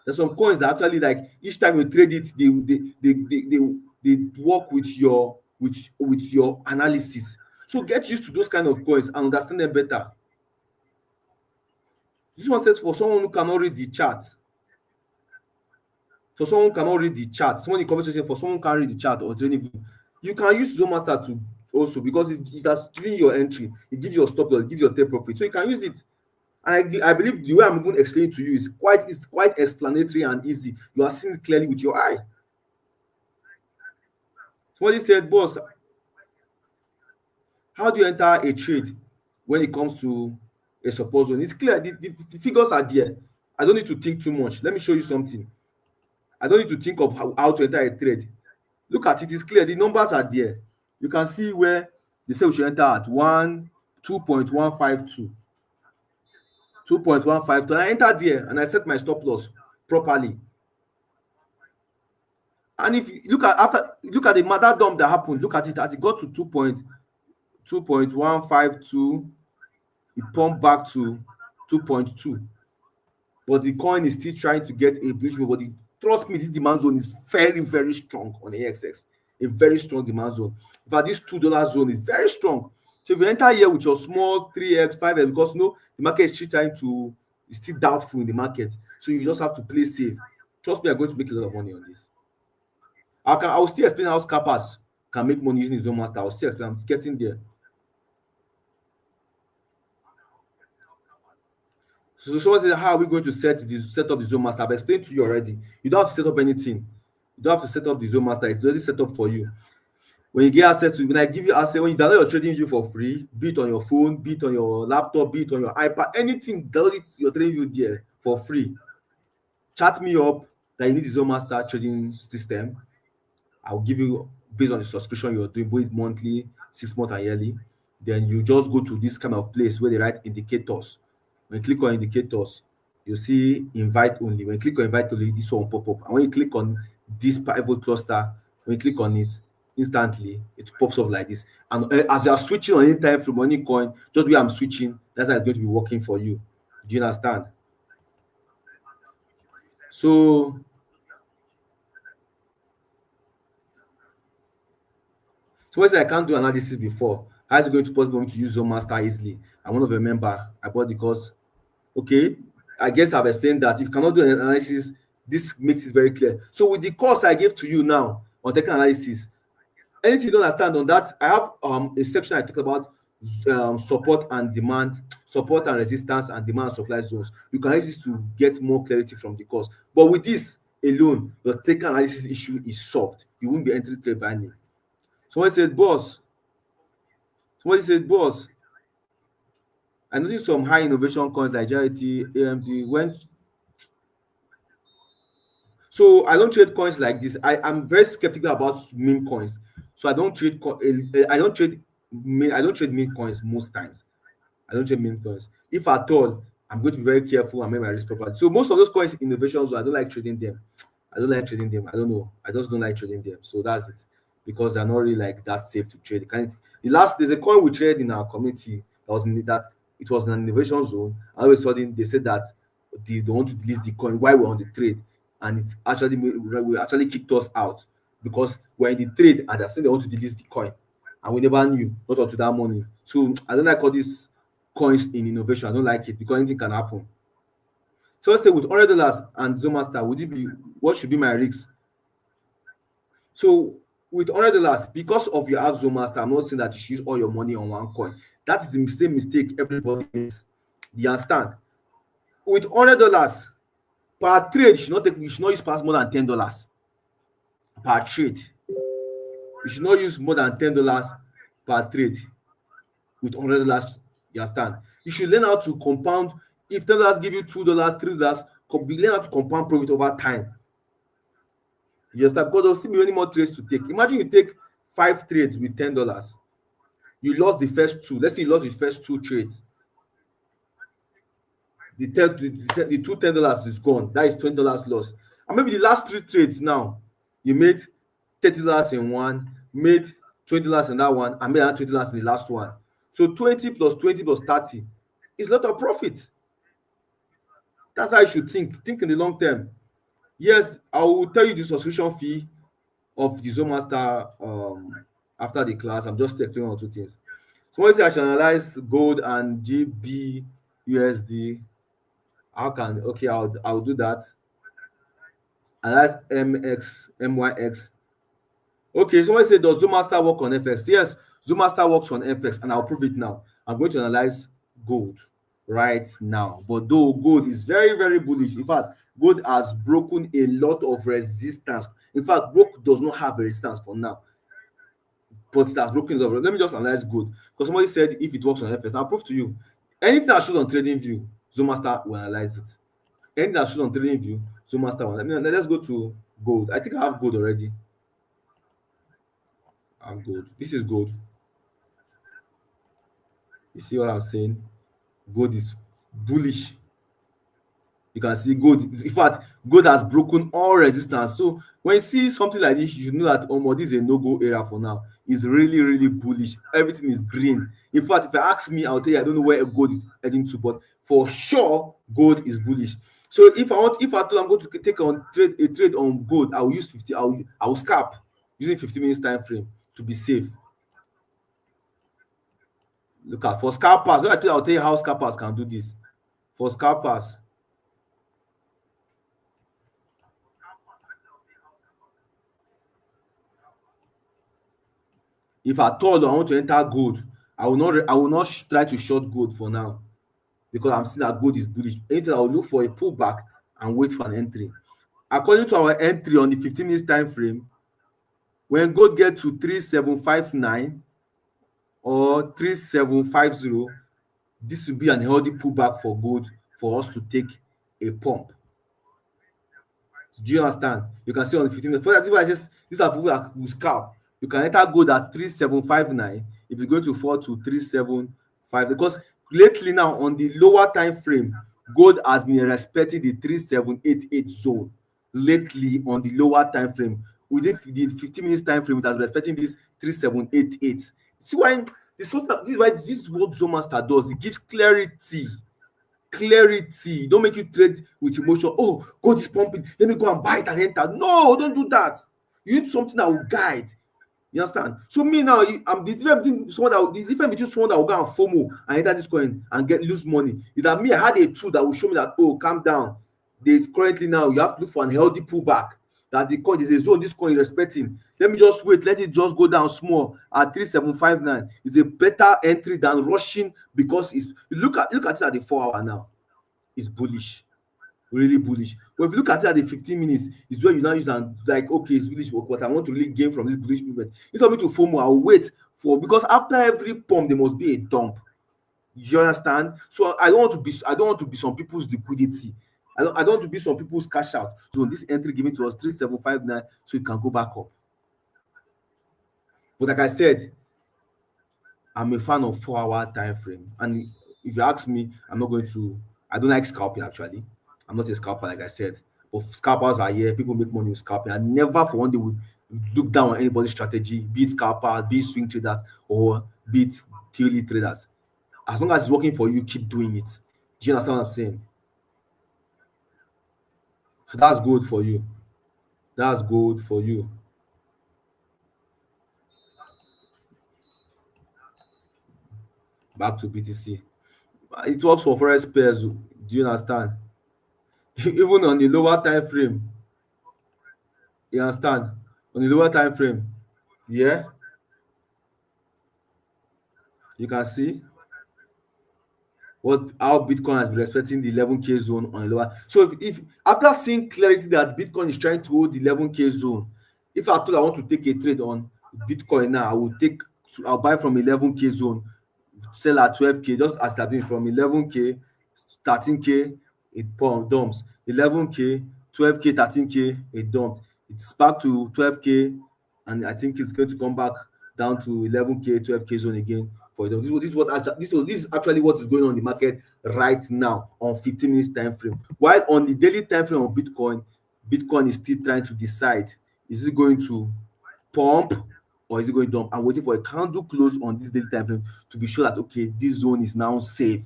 There's some coins that actually, like, each time you trade it, they work with your analysis. So get used to those kind of coins and understand them better. This one says for someone who cannot read the chart. For someone who cannot read the chart, someone in conversation, for someone who can't read the chart or training, you can use Zone Master to also, because it has given you your entry, it gives you your stop loss, it gives you your take profit. So you can use it. And I believe the way I'm going to explain it to you is quite explanatory and easy. You are seeing it clearly with your eye. Somebody said, boss, how do you enter a trade when it comes to a support zone? It's clear. The figures are there. I don't need to think too much. Let me show you something. I don't need to think of how to enter a trade. Look at it. It's clear. The numbers are there. You can see where they say we should enter at 2.152. 2.152. And I entered there and I set my stop loss properly. And if you look at the mother dump that happened, look at it as it got to 2.152, it pumped back to 2.2. But the coin is still trying to get a bridge. But trust me, this demand zone is very, very strong on the AXS. A very strong demand zone. In fact, this $2 zone is very strong. So if you enter here with your small 3x, 5x, because the market is still trying to, it's still doubtful in the market. So you just have to play safe. Trust me, I'm going to make a lot of money on this. I will still explain how scalpers can make money using the zone master. I will still explain. I'm getting there. So someone said, how are we going to set up the zone master? I've explained to you already. You don't have to set up anything. You don't have to set up the zone master. It's already set up for you. When you get access to, when I give you access, when you download your trading view for free, be it on your phone, be it on your laptop, be it on your iPad, anything, download it, your trading view there for free. Chat me up that you need the zone master trading system. I'll give you based on the subscription you're doing, both monthly, 6 months, and yearly. Then you just go to this kind of place where they write indicators. When you click on indicators, you see invite only. When you click on invite only, this one will pop up. And when you click on this pivot cluster, when you click on it, instantly it pops up like this. And as you are switching on any time from any coin, just where I'm switching, that's how it's going to be working for you. Do you understand? So when I can't do analysis before, how is it going to possible to use Zone Master easily? I'm one of a member. I bought the course. Okay, I guess I've explained that if you cannot do an analysis, this makes it very clear. So with the course I gave to you now on technical analysis, anything you don't understand on that, I have a section I talk about support and demand, support and resistance, and demand and supply zones. You can use this to get more clarity from the course. But with this alone, your technical analysis issue is solved. You won't be entering trade binding. Somebody said, boss, I noticed some high innovation coins like JIT, AMT went. So I don't trade coins like this. I'm very skeptical about meme coins. So I don't trade meme coins most times. I don't trade meme coins. If at all, I'm going to be very careful and make my risk properly. So most of those coins innovations, I don't like trading them. I don't know. I just don't like trading them. So that's it. Because they're not really like that safe to trade. There's a coin we traded in our community that was in that it was an innovation zone. All of a sudden they said that they want to delete the coin while we're on the trade, and it actually we actually kicked us out because we're in the trade and they're saying they want to delete the coin, and we never knew not until that morning. So I don't like all these coins in innovation. I don't like it because anything can happen. So let's say with $100 and Zone Master, what should be my risks? So with $100, because of your app Zone Master, I'm not saying that you should use all your money on one coin. That is the same mistake everybody makes. You understand? With $100 per trade, you should not use past more than $10 per trade. You should not use more than $10 per trade with $100. You understand? You should learn how to compound. If $10 give you $2, $3, learn how to compound profit over time. You understand? Because there'll still be many more trades to take. Imagine you take 5 trades with $10. You lost the first 2. Let's say you lost the first 2 trades. The two $10 is gone. That is $20 loss. And maybe the last 3 trades now, you made $30 in one, made $20 in that one, and made another $20 in the last one. So 20 plus 20 plus 30 is a lot of profit. That's how you should think. Think in the long term. Yes, I will tell you the subscription fee of the Zone Master after the class. I'm just explaining 1 or 2 things. Someone say I should analyze gold and GBUSD. I'll do that. Analyze MYX. Okay, someone say does Zone Master work on FX? Yes, Zone Master works on FX, and I'll prove it now. I'm going to analyze gold. right now. But though gold is very, very bullish. In fact, gold has broken a lot of resistance. In fact, gold does not have a resistance for now, but it has broken a lot of. Let me just analyze gold, because somebody said if it works on FS, I'll prove to you. Anything that shows on trading view, Zomaster will analyze it. Anything that shows on trading view, Zomaster will. Let's go to gold. I think I have gold already. I have gold. This is gold. You see what I'm saying? Gold is bullish. You can see gold. In fact, gold has broken all resistance. So when you see something like this, you should know that this is a no-go area for now. It's really, really bullish. Everything is green. In fact, if you ask me, I'll tell you I don't know where gold is heading to, but for sure, gold is bullish. So if I thought I'm going to take on a trade on gold, I will use 50. I will scalp using 50 minutes time frame to be safe. Look at for scalpers. I'll tell you how scalpers can do this. For scalpers, if at all I want to enter gold, I will not try to short gold for now, because I'm seeing that gold is bullish. Anything, I will look for a pullback and wait for an entry. According to our entry on the 15 minutes time frame, when gold get to 3759 or 3750, this will be an healthy pullback for gold for us to take a pump. Do you understand? You can see on the 15 minutes. For that, these are people that will scalp. You can enter gold at 3759 if it's going to fall to 375, because lately now on the lower time frame, gold has been respecting the 3788 zone. Lately on the lower time frame, within the 15 minutes time frame, it has been respecting this 3788. See why this is what Zomaster does. It gives clarity. Don't make you trade with emotion. Oh, gold is pumping, let me go and buy it and enter. No, don't do that. You need something that will guide. You understand? So me now, I'm the difference between someone that will go and FOMO and enter this coin and lose money is that me, I had a tool that will show me that, oh, calm down. There's currently now you have to look for a healthy pullback. That the coin is a zone this coin is respecting. Let me just wait, let it just go down small at 3759. It's a better entry than rushing, because it's look at it at the 4 hour now. It's bullish, really bullish. But if you look at it at the 15 minutes, it's where you now use and like, okay, it's bullish, but I want to really gain from this bullish movement. Instead of me to FOMO, I'll wait for, because after every pump there must be a dump. You understand? So I don't want to be some people's liquidity. I don't want to be some people's cash out. So this entry given to us 3759, so it can go back up. But like I said, I'm a fan of 4 hour time frame. And if you ask me, I don't like scalping actually. I'm not a scalper, like I said. But scalpers are here. People make money with scalping. I never for one day would look down on anybody's strategy, be it scalpers, be it swing traders, or be it daily traders. As long as it's working for you, keep doing it. Do you understand what I'm saying? So that's good for you. That's good for you. Back to BTC. It works for Forex pairs. Do you understand? Even on the lower time frame. You understand? On the lower time frame. Yeah. You can see how Bitcoin has been respecting the 11K zone on the lower. So if after seeing clarity that Bitcoin is trying to hold the 11K zone, if I thought I want to take a trade on Bitcoin now, I'll buy from 11K zone, sell at 12K, just as that been from 11K, 13K, it dumps. 11K, 12K, 13K, it dumped. It's back to 12K, and I think it's going to come back down to 11K, 12K zone again. This is actually what is going on in the market right now on 15 minutes time frame. While on the daily time frame of Bitcoin is still trying to decide, is it going to pump or is it going to dump? I'm waiting for a candle close on this daily time frame to be sure that, okay, this zone is now safe.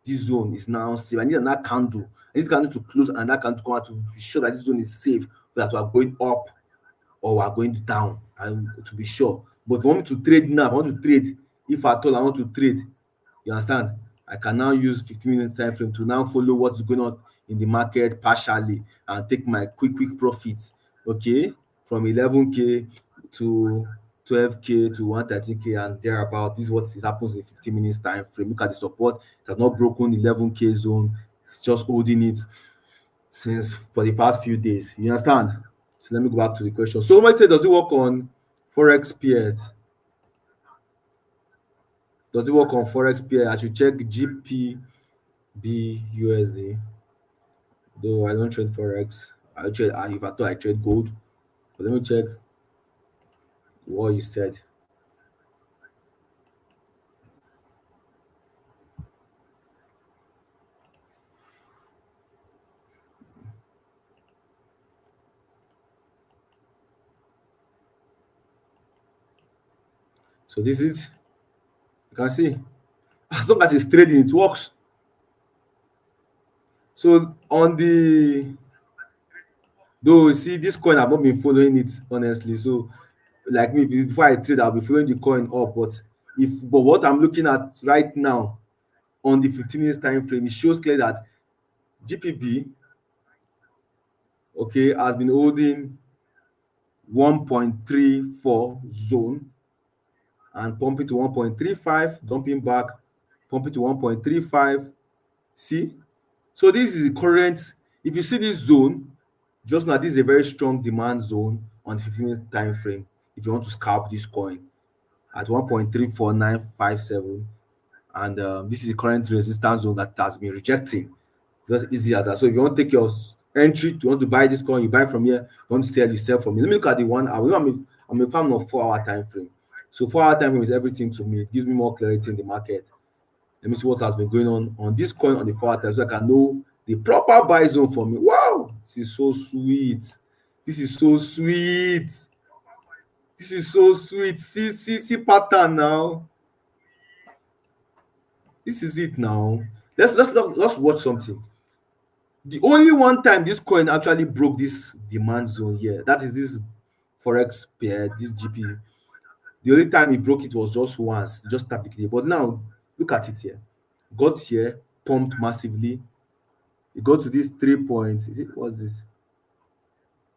This zone is now safe. I need another candle. I need this candle to close and another candle to come out to be sure that this zone is safe, so that we are going up or we are going down, and to be sure. But if you want me to trade now, if at all I want to trade, you understand, I can now use 15 minutes time frame to now follow what's going on in the market partially and take my quick profits, okay, from 11K to 12K to 113K and thereabout. This is what happens in 15 minutes time frame. Look at the support. It has not broken 11K zone. It's just holding it since for the past few days. You understand? So let me go back to the question. So when I say, does it work on Forex pairs? Does it work on Forex pair? I should check GPB USD. Though I don't trade Forex. I trade if I thought I trade gold. But let me check what you said. So this is it. You can see. As long as it's trading, it works. So on the though, see, this coin I've not been following it honestly. So like me, before I trade, I'll be following the coin up. But what I'm looking at right now on the 15 minutes time frame, it shows clear that GPB, okay, has been holding 1.34 zone and pumping to 1.35, dumping back, pumping to 1.35. See, so this is the current. If you see this zone, just now, this is a very strong demand zone on the 15-minute time frame. If you want to scalp this coin at 1.34957, and this is the current resistance zone that has been rejecting. It's just easy as that. So if you want to take your entry, you want to buy this coin, you buy from here. You want to sell, you sell from here. Let me look at the 1 hour. I'm a fan of 4 hour time frame. So 4 hour time frame is everything to me. It gives me more clarity in the market. Let me see what has been going on this coin on the 4 hour time, so I can know the proper buy zone for me. Wow, this is so sweet. This is so sweet. This is so sweet. See pattern now. This is it now. Let's watch something. The only one time this coin actually broke this demand zone here, that is this Forex pair, this GP. The only time it broke it was just once, just tapped the key. But now look at it here. Got here, pumped massively. It got to this 3 point. Is it what's this?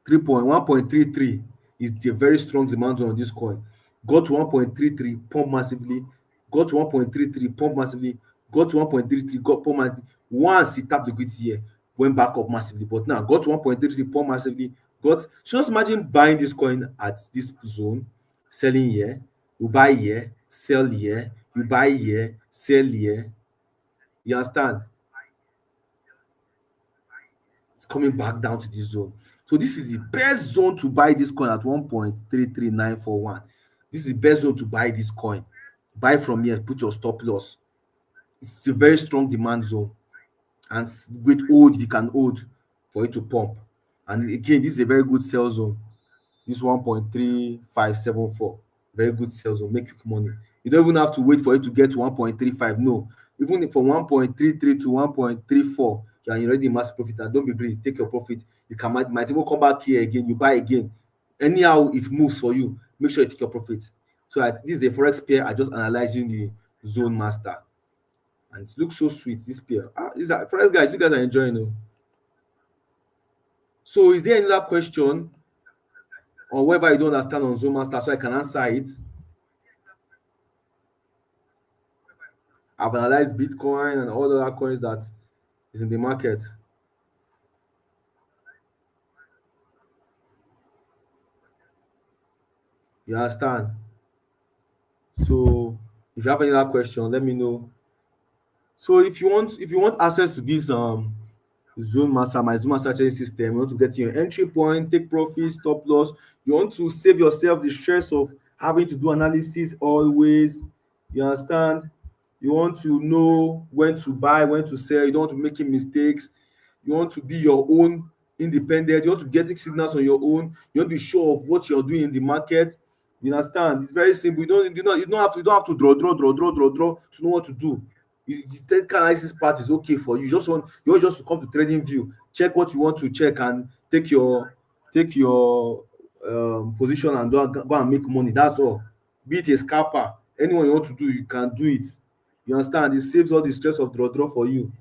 1.33 is the very strong demand zone on this coin. Got to 1.33, pump massively. Got to 1.33, pump massively. Got to 1.33, got pump massively. Once it tapped the liquidity here, went back up massively. But now got to 1.33, pump massively. So just imagine buying this coin at this zone, selling here, you buy here, sell here, you buy here, sell here. You understand? It's coming back down to this zone. So this is the best zone to buy this coin at 1.33941. This is the best zone to buy this coin. Buy from here, put your stop loss. It's a very strong demand zone. And with hold, you can hold for it to pump. And again, this is a very good sell zone. This 1.3574. Very good sell zone. Make quick money. You don't even have to wait for it to get to 1.35. No. Even from 1.33 to 1.34, you're already in mass profit. And don't be greedy. Take your profit. You might even come back here again. You buy again. Anyhow, it moves for you. Make sure you take your profit. So this is a Forex pair. I just analyzing the zone master. And it looks so sweet, this pair. These are Forex guys. You guys are enjoying it. So is there any other question or whether you don't understand on Zone Master so I can answer it? I've analyzed Bitcoin and all the other coins that is in the market. You understand? So if you have any other question, let me know. So if you want access to this Zone Master, my Zone Master trading system, you want to get your entry point, take profit, stop loss, you want to save yourself the stress of having to do analysis always. You understand? You want to know when to buy, when to sell. You don't want to make mistakes. You want to be your own independent. You want to get signals on your own. You want to be sure of what you're doing in the market. You understand? It's very simple. You don't have to draw to know what to do. The technical analysis part is okay for you. You just come to trading view, check what you want to check, and take your position and go and make money. That's all. Be it a scalper, anyone you want to do, you can do it. You understand? It saves all the stress of draw for you.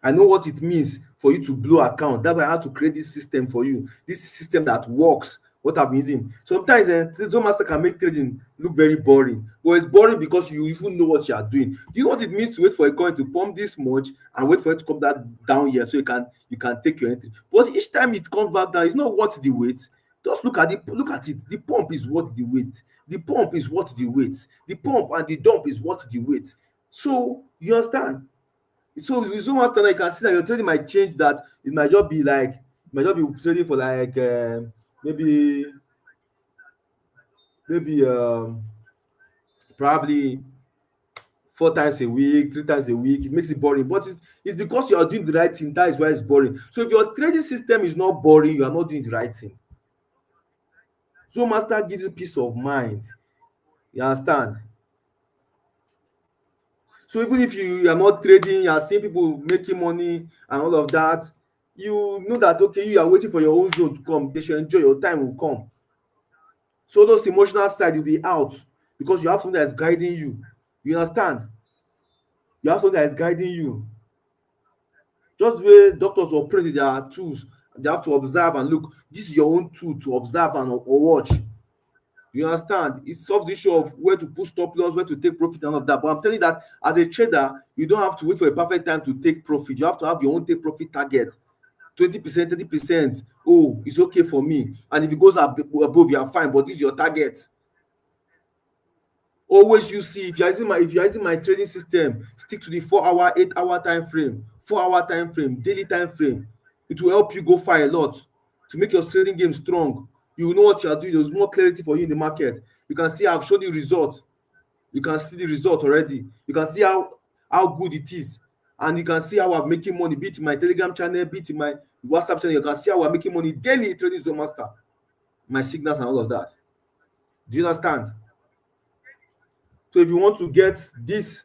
I know what it means for you to blow account. That's why I had to create this system for you. This system that works what I've been using. Sometimes Zone Master can make trading look very boring, but it's boring because you even know what you are doing. Do you know what it means to wait for a coin to pump this much and wait for it to come that down here so you can take your entry? But each time it comes back down, it's not worth the wait. Just look at it. The pump is worth the wait. The pump is worth the wait. The pump and the dump is worth the wait. So you understand? So with Zone Master, you can see that your trading might change. That it might just be like, trading for like maybe maybe probably 4 times a week, 3 times a week. It makes it boring, but it's because you are doing the right thing. That is why it's boring. So if your trading system is not boring, you are not doing the right thing. So Master gives you peace of mind. You understand? So even if you are not trading, you are seeing people making money and all of that, you know that okay, you are waiting for your own zone to come. They should enjoy, your time will come. So those emotional side will be out because you have something that is guiding you. You understand? You have something that is guiding you. Just the way doctors operate with their tools, they have to observe and look. This is your own tool to observe and or watch. You understand? It solves the issue of where to put stop loss, where to take profit, and all of that. But I'm telling you that as a trader, you don't have to wait for a perfect time to take profit. You have to have your own take profit target. 20%, 30%. Oh, it's okay for me. And if it goes above, you are fine. But this is your target. Always you see, if you're using my trading system, stick to the 4 hour, 8 hour time frame, 4 hour time frame, daily time frame. It will help you go far a lot to make your trading game strong. You will know what you are doing. There's more clarity for you in the market. You can see I've shown you results. You can see the result already. You can see how good it is, and you can see how I'm making money. Be it in my Telegram channel, be it in my WhatsApp channel. You can see how I'm making money daily trading Zone Master, my signals and all of that. Do you understand? So if you want to get this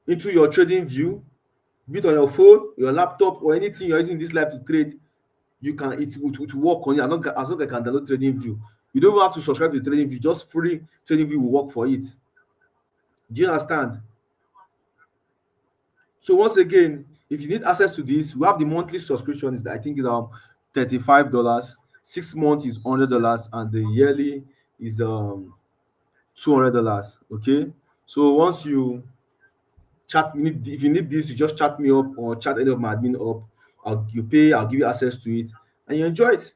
into your trading view, be it on your phone, your laptop, or anything you're using this life to trade, you can it will work on you as long as I can download trading view. You don't even have to subscribe to trading view, just free trading view will work for it. Do you understand? So once again, if you need access to this, we have the monthly subscription is I think is $35. 6 months is $100, and the yearly is $200. Okay. So once you chat me, if you need this, you just chat me up or chat any of my admin up. I'll give you access to it, and you enjoy it.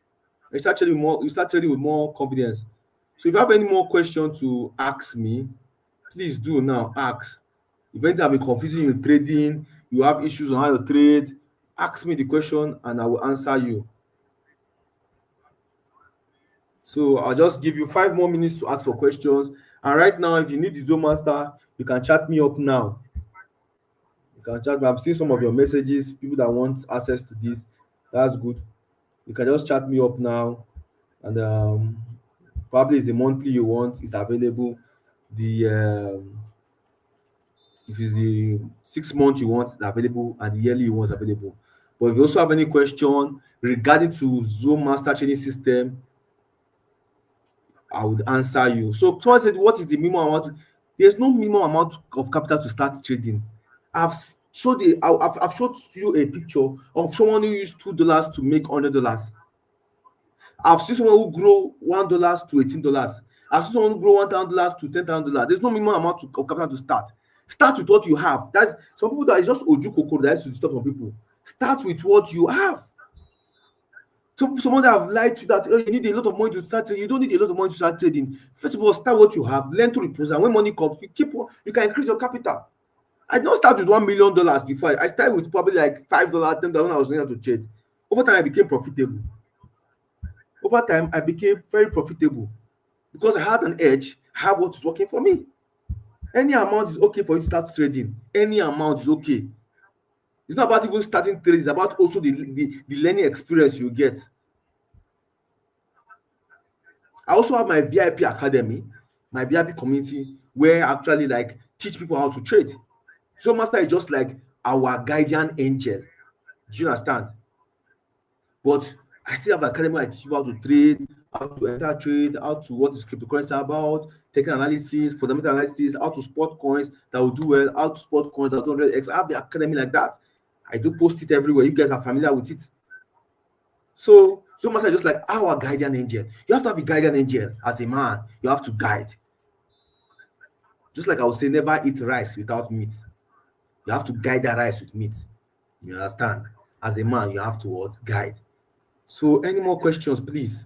You start trading with more confidence. So if you have any more questions to ask me, please do now ask. If anything have been confusing you in trading, you have issues on how to trade, ask me the question and I will answer you. So I'll just give you 5 more minutes to ask for questions. And right now, if you need the Zone Master, you can chat me up now. You can chat me. I'm seeing some of your messages, people that want access to this. That's good. You can just chat me up now. And probably it's the monthly you want, it's available. The if it's the 6 months you want, it's available, and the yearly you want is available. But if you also have any question regarding to Zone Master trading system, I would answer you. So someone said, what is the minimum amount? There's no minimum amount of capital to start trading. I've showed you a picture of someone who used $2 to make $100. I've seen someone who grow $1 to $18. I've seen someone who grow $1,000 to $10,000. There's no minimum amount of capital to start. Start with what you have. That's some people that is just oju koko that is to disturb some people. Start with what you have. Someone that have lied to you that, oh, you need a lot of money to start trading. You don't need a lot of money to start trading. First of all, start what you have. Learn to repost, and when money comes, you can increase your capital. I don't start with $1 million before. I started with probably like $5, $10 when I was learning how to trade. Over time, I became profitable. Over time, I became very profitable because I had an edge. I have what is working for me. Any amount is okay for you to start trading. Any amount is okay. It's not about even starting trading. It's about also the learning experience you get. I also have my VIP academy, my VIP community, where I actually like teach people how to trade. So Master is just like our guardian angel. Do you understand? But I still have an academy. I teach you how to trade, how to enter trade, how to what is cryptocurrency about, technical analysis, fundamental analysis, how to spot coins that will do well, how to spot coins that do 100x. I have the academy like that. I do post it everywhere. You guys are familiar with it. So So much just like our guardian angel. You have to have a guardian angel as a man. You have to guide. Just like I would say, never eat rice without meat. You have to guide that rice with meat. You understand? As a man, you have to what? Guide. So, any more questions, please?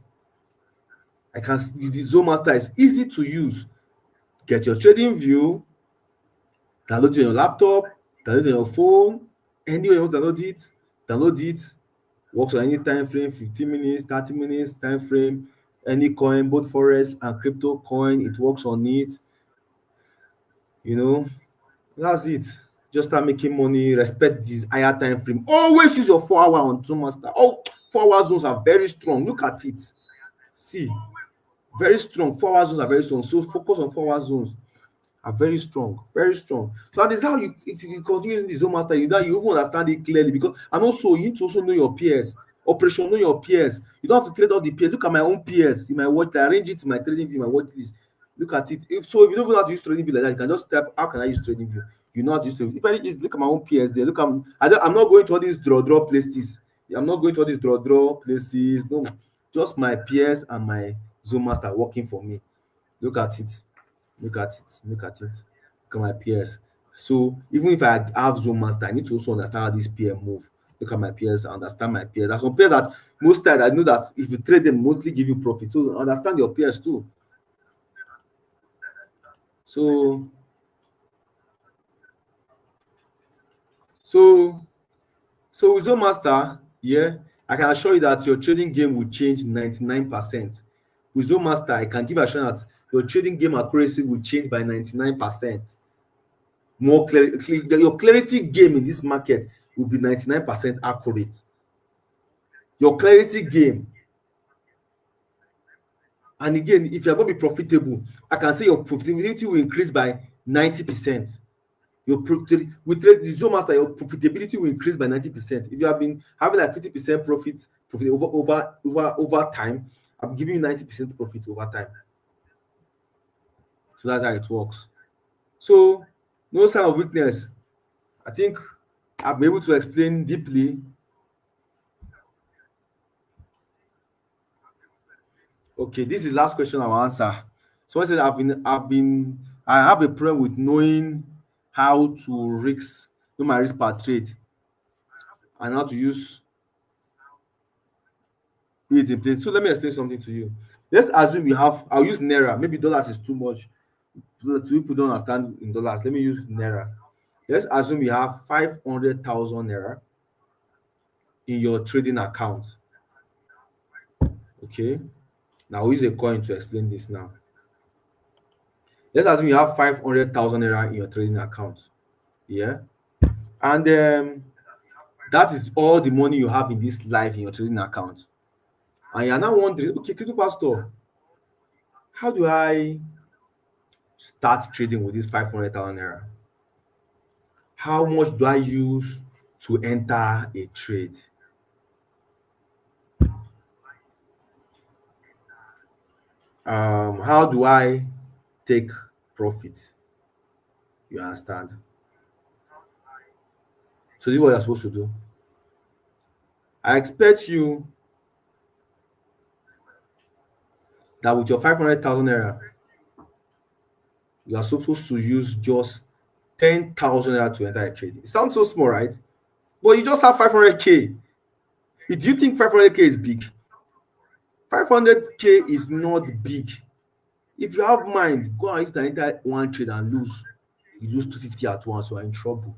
I can see the Zone Master is easy to use. Get your trading view, download it on your laptop, download it on your phone, anywhere you want to download it, works on any time frame, 15 minutes, 30 minutes time frame, any coin, both Forex and crypto coin, it works on it. You know, that's it. Just start making money, respect this higher time frame. Always use your 4 hour on Zone Master. Oh, 4 hour zones are very strong. Look at it. See, very strong. 4 hour zones are very strong. So focus on 4 hour zones. Are very strong, very strong. So that is how you, if you continue using the Zone Master, you even understand it clearly. Because and also you need to also know your peers. Operation, know your peers. You don't have to trade all the peers. Look at my own peers in my watch. I arrange it in my trading view, my watch list. Look at it. If you don't know how to use trading view like that, you can just type, how can I use trading view? You know how to use trading view. If I look at my own peers there. Look, I'm not going to all these draw places. I'm not going to all these draw places. No, just my peers and my Zone Master working for me. Look at it. Look at it. Look at my peers. So even if I have Zone Master, I need to also understand how this peer move. Look at my peers, understand my peers. There's some peers that most times I know that if you trade them, mostly give you profit. So understand your peers too. So with Zone Master, yeah, I can assure you that your trading game will change 99%. With Zone Master, I can give assurance that your trading game accuracy will change by 99%. More your clarity game in this market will be 99% accurate. Your clarity game. And again, if you're going to be profitable, I can say your profitability will increase by 90%. With the Zone Master, your profitability will increase by 90%. If you have been having like 50% profit over time, I'm giving you 90% profit over time. So that's how it works. So no sign of weakness. I think I'm able to explain deeply. Okay, this is the last question I'll answer. Someone said I have a problem with knowing how to know my risk per trade and how to use it in place. So let me explain something to you. Let's assume I'll use Naira. Maybe dollars is too much. People don't understand in dollars. Let me use Naira. Let's assume you have 500,000 Naira in your trading account. Okay. Now I'll use a coin to explain this now. Let's assume you have 500,000 Naira in your trading account. Yeah. And that is all the money you have in this life in your trading account. And you're now wondering, okay, Crypto Pastor, how do I start trading with this 500,000 Naira? How much do I use to enter a trade? How do I take profit? You understand? So this is what you're supposed to do. I expect you that with your 500,000 Naira, you are supposed to use just 10,000 Naira to enter a trade. It sounds so small, right? But you just have 500K. Do you think 500K is big? 500K is not big. If you have mind, go and use and enter one trade and lose. You lose 250 at once, you are in trouble.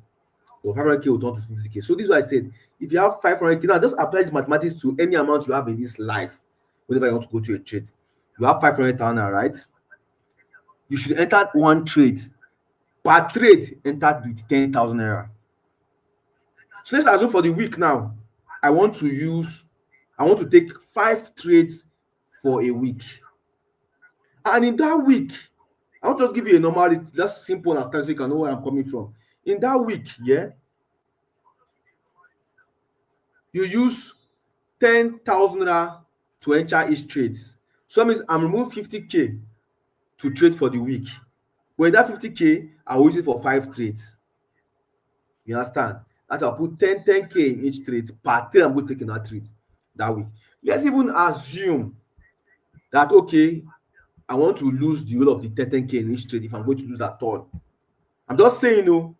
Your 500K will turn to 50K. So this is what I said. If you have 500K, now just apply this mathematics to any amount you have in this life. Whenever you want to go to a trade, you have 500,000, right? You should enter one trade. Per trade, enter with 10,000 Naira. So let's assume for the week now, I want to take 5 trades for a week. And in that week, I'll just give you a normal, just simple understanding so you can know where I'm coming from. In that week, yeah, you use 10,000 Naira to enter each trade. So that means I'm removing 50K to trade for the week. But in that 50K, I will use it for 5 trades. You understand? That I'll put 10K in each trade. Per trade, I'm going to take in that trade. that week. Let's even assume that, okay, I want to lose the whole of the 10K in each trade if I'm going to lose at all. I'm just saying, look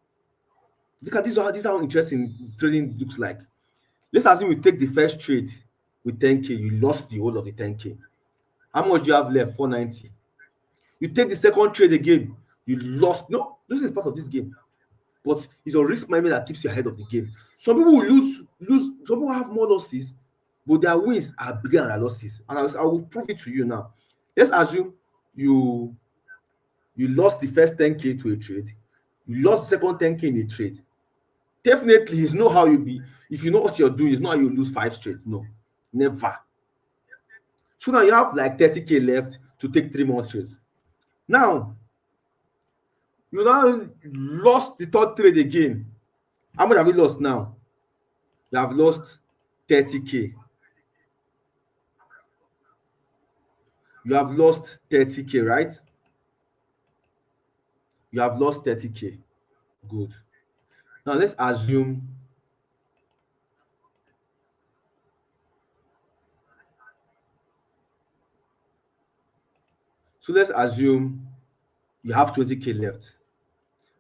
at this is how interesting trading looks like. Let's assume you take the first trade with 10K, you lost the whole of the 10K. How much do you have left? 490. You take the second trade again, you lost. No, this is part of this game. But it's your risk management that keeps you ahead of the game. Some people will lose. Some people have more losses, but their wins are bigger than their losses. And I will prove it to you now. Let's assume you lost the first 10K to a trade, you lost the second 10K in a trade. Definitely, it's not how you be. If you know what you're doing, it's not how you lose 5 straight. No, never. So now you have like 30K left to take 3 more trades. Now, you now lost the third trade again. How much have you lost now? You have lost 30K. You have lost 30K, right? You have lost 30K. Good. Now let's assume you have 20K left.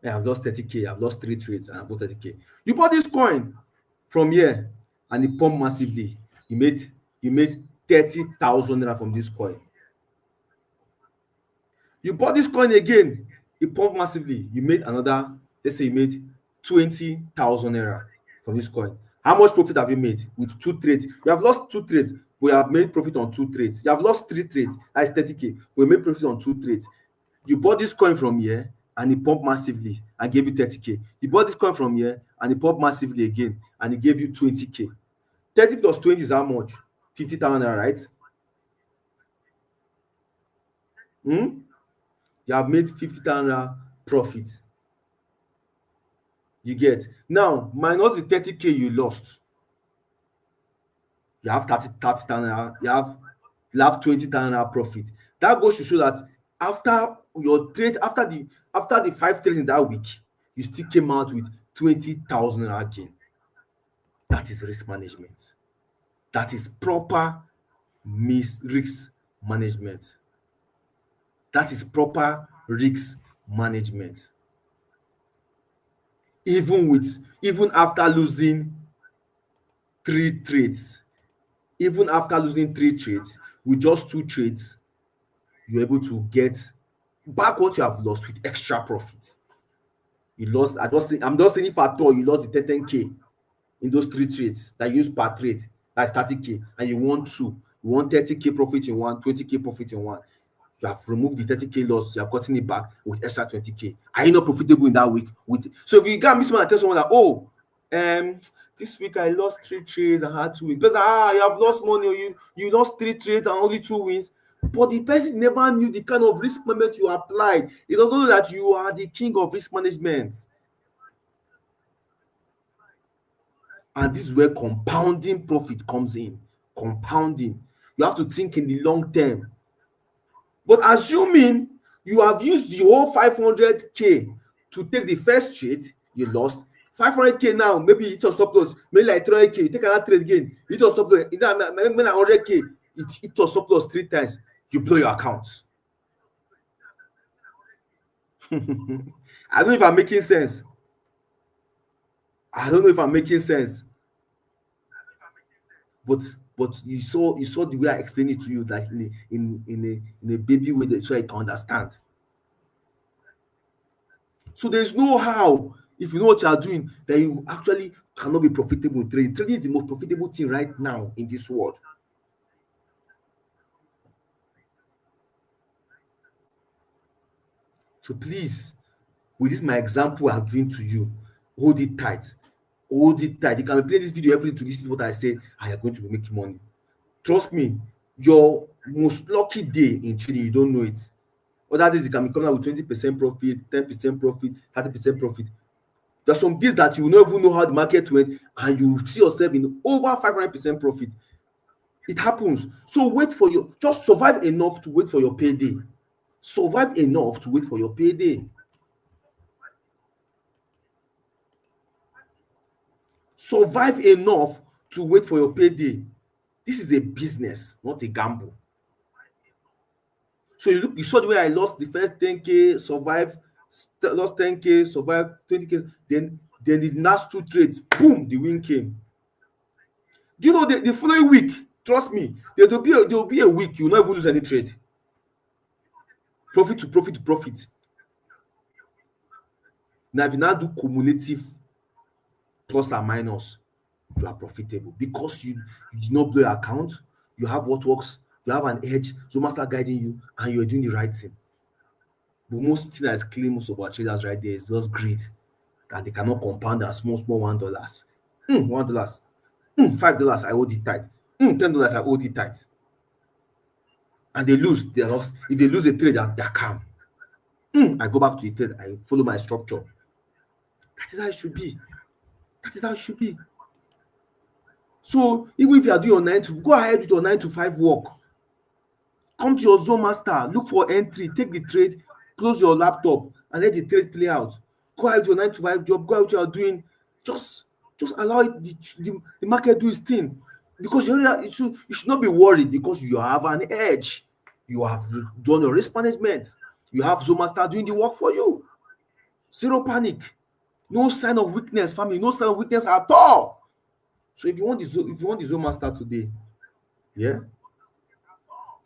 I have lost 30K, I've lost 3 trades, and I've lost 30K. You bought this coin from here and it pumped massively. You made 30,000 naira from this coin. You bought this coin again, it pumped massively. You made another, let's say you made 20,000 naira from this coin. How much profit have you made with 2 trades? You have lost 2 trades, but you have made profit on 2 trades. You have lost 3 trades, that's 30K. We made profit on 2 trades. You bought this coin from here and it pumped massively and gave you 30K. You bought this coin from here and it pumped massively again and it gave you 20K. 30 plus 20 is how much? 50,000 naira, right? You have made 50,000 naira profit. You get? Now, minus the 30K you lost. You have 30,000 naira. You have 20,000 naira profit. That goes to show that after your trade, after the 5 trades in that week, you still came out with 20,000 naira gain. That is risk management. That is proper risk management. That is proper risk management. Even after losing 3 trades, with just 2 trades, you're able to get back what you have lost with extra profit. I'm just saying if at all you lost the 10K in those 3 trades that you use per trade, that's 30K, and you want 30K profit in one, 20K profit in one. You have removed the 30K loss, you have gotten it back with extra 20K. Are you not profitable in that week? So if you can't miss one and tell someone that, this week I lost 3 trades and had 2 wins, because you have lost money, or you lost 3 trades and only 2 wins. But the person never knew the kind of risk management you applied. He doesn't know that you are the king of risk management. And this is where compounding profit comes in. Compounding. You have to think in the long term. But assuming you have used the whole 500K to take the first trade, you lost 500K now. Maybe you hit your stop loss, maybe like 300K, you take another trade again, hit your stop loss, maybe 100K, it hit your stop loss 3 times, you blow your account. I don't know if I'm making sense. But you saw the way I explained it to you, like in a baby way, so I can understand. So there's no how, if you know what you are doing, that you actually cannot be profitable in trading. Trading is the most profitable thing right now in this world. So please, with this my example I've given to you, hold it tight. Hold it tight. You can play this video every day to listen to what I say, and you're going to be making money. Trust me, your most lucky day in trading, you don't know it. Other days you can be coming out with 20% profit, 10% profit, 30% profit. There's some days that you will not even know how the market went, and you see yourself in over 500% profit. It happens. So just survive enough to wait for your payday. Survive enough to wait for your payday. Survive enough to wait for your payday. This is a business, not a gamble. So you saw the way I lost the first 10K, survive, lost 10K, survive 20K. Then the last two trades, boom, the win came. Do you know the following week? Trust me, there will be a week you will not even lose any trade. Profit to profit to profit. Now, if you now do cumulative plus and minus, you are profitable because you did not blow your account. You have what works. You have an edge. So master guiding you, and you are doing the right thing. But most thing that is killing most of our traders right there is just greed, and they cannot compound that small $1. $1, $5 I hold it tight. $10 I hold it tight. And they lose. They lost. If they lose a trade, they're calm. I go back to the trade. I follow my structure. That is how it should be. That is how it should be. So even if you are doing your 9 to, go ahead with your 9 to 5 work. Come to your zone master, look for entry, take the trade, close your laptop, and let the trade play out. Go ahead with your 9 to 5 job. Go ahead with what you are doing. Just allow it, the market do its thing. Because you should not be worried because you have an edge. You have done your risk management. You have zone master doing the work for you. Zero panic. No sign of weakness, family. No sign of weakness at all. So if you want the zone master today, yeah,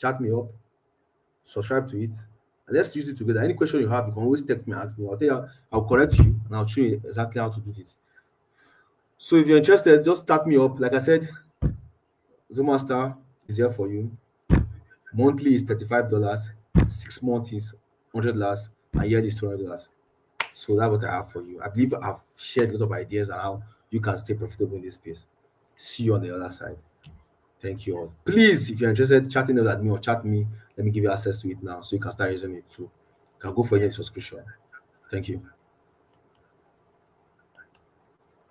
chat me up, subscribe to it, and let's use it together. Any question you have, you can always text me, ask me. I'll tell you, I'll correct you, and I'll show you exactly how to do this. So if you're interested, just start me up. Like I said, Zone Master is here for you. Monthly is $35, 6 months is $100, and yearly is $200. So that's what I have for you. I believe I've shared a lot of ideas on how you can stay profitable in this space. See you on the other side. Thank you all. Please, if you're interested, chatting at me or chat me, let me give you access to it now so you can start using it too. You can go for any subscription. Thank you.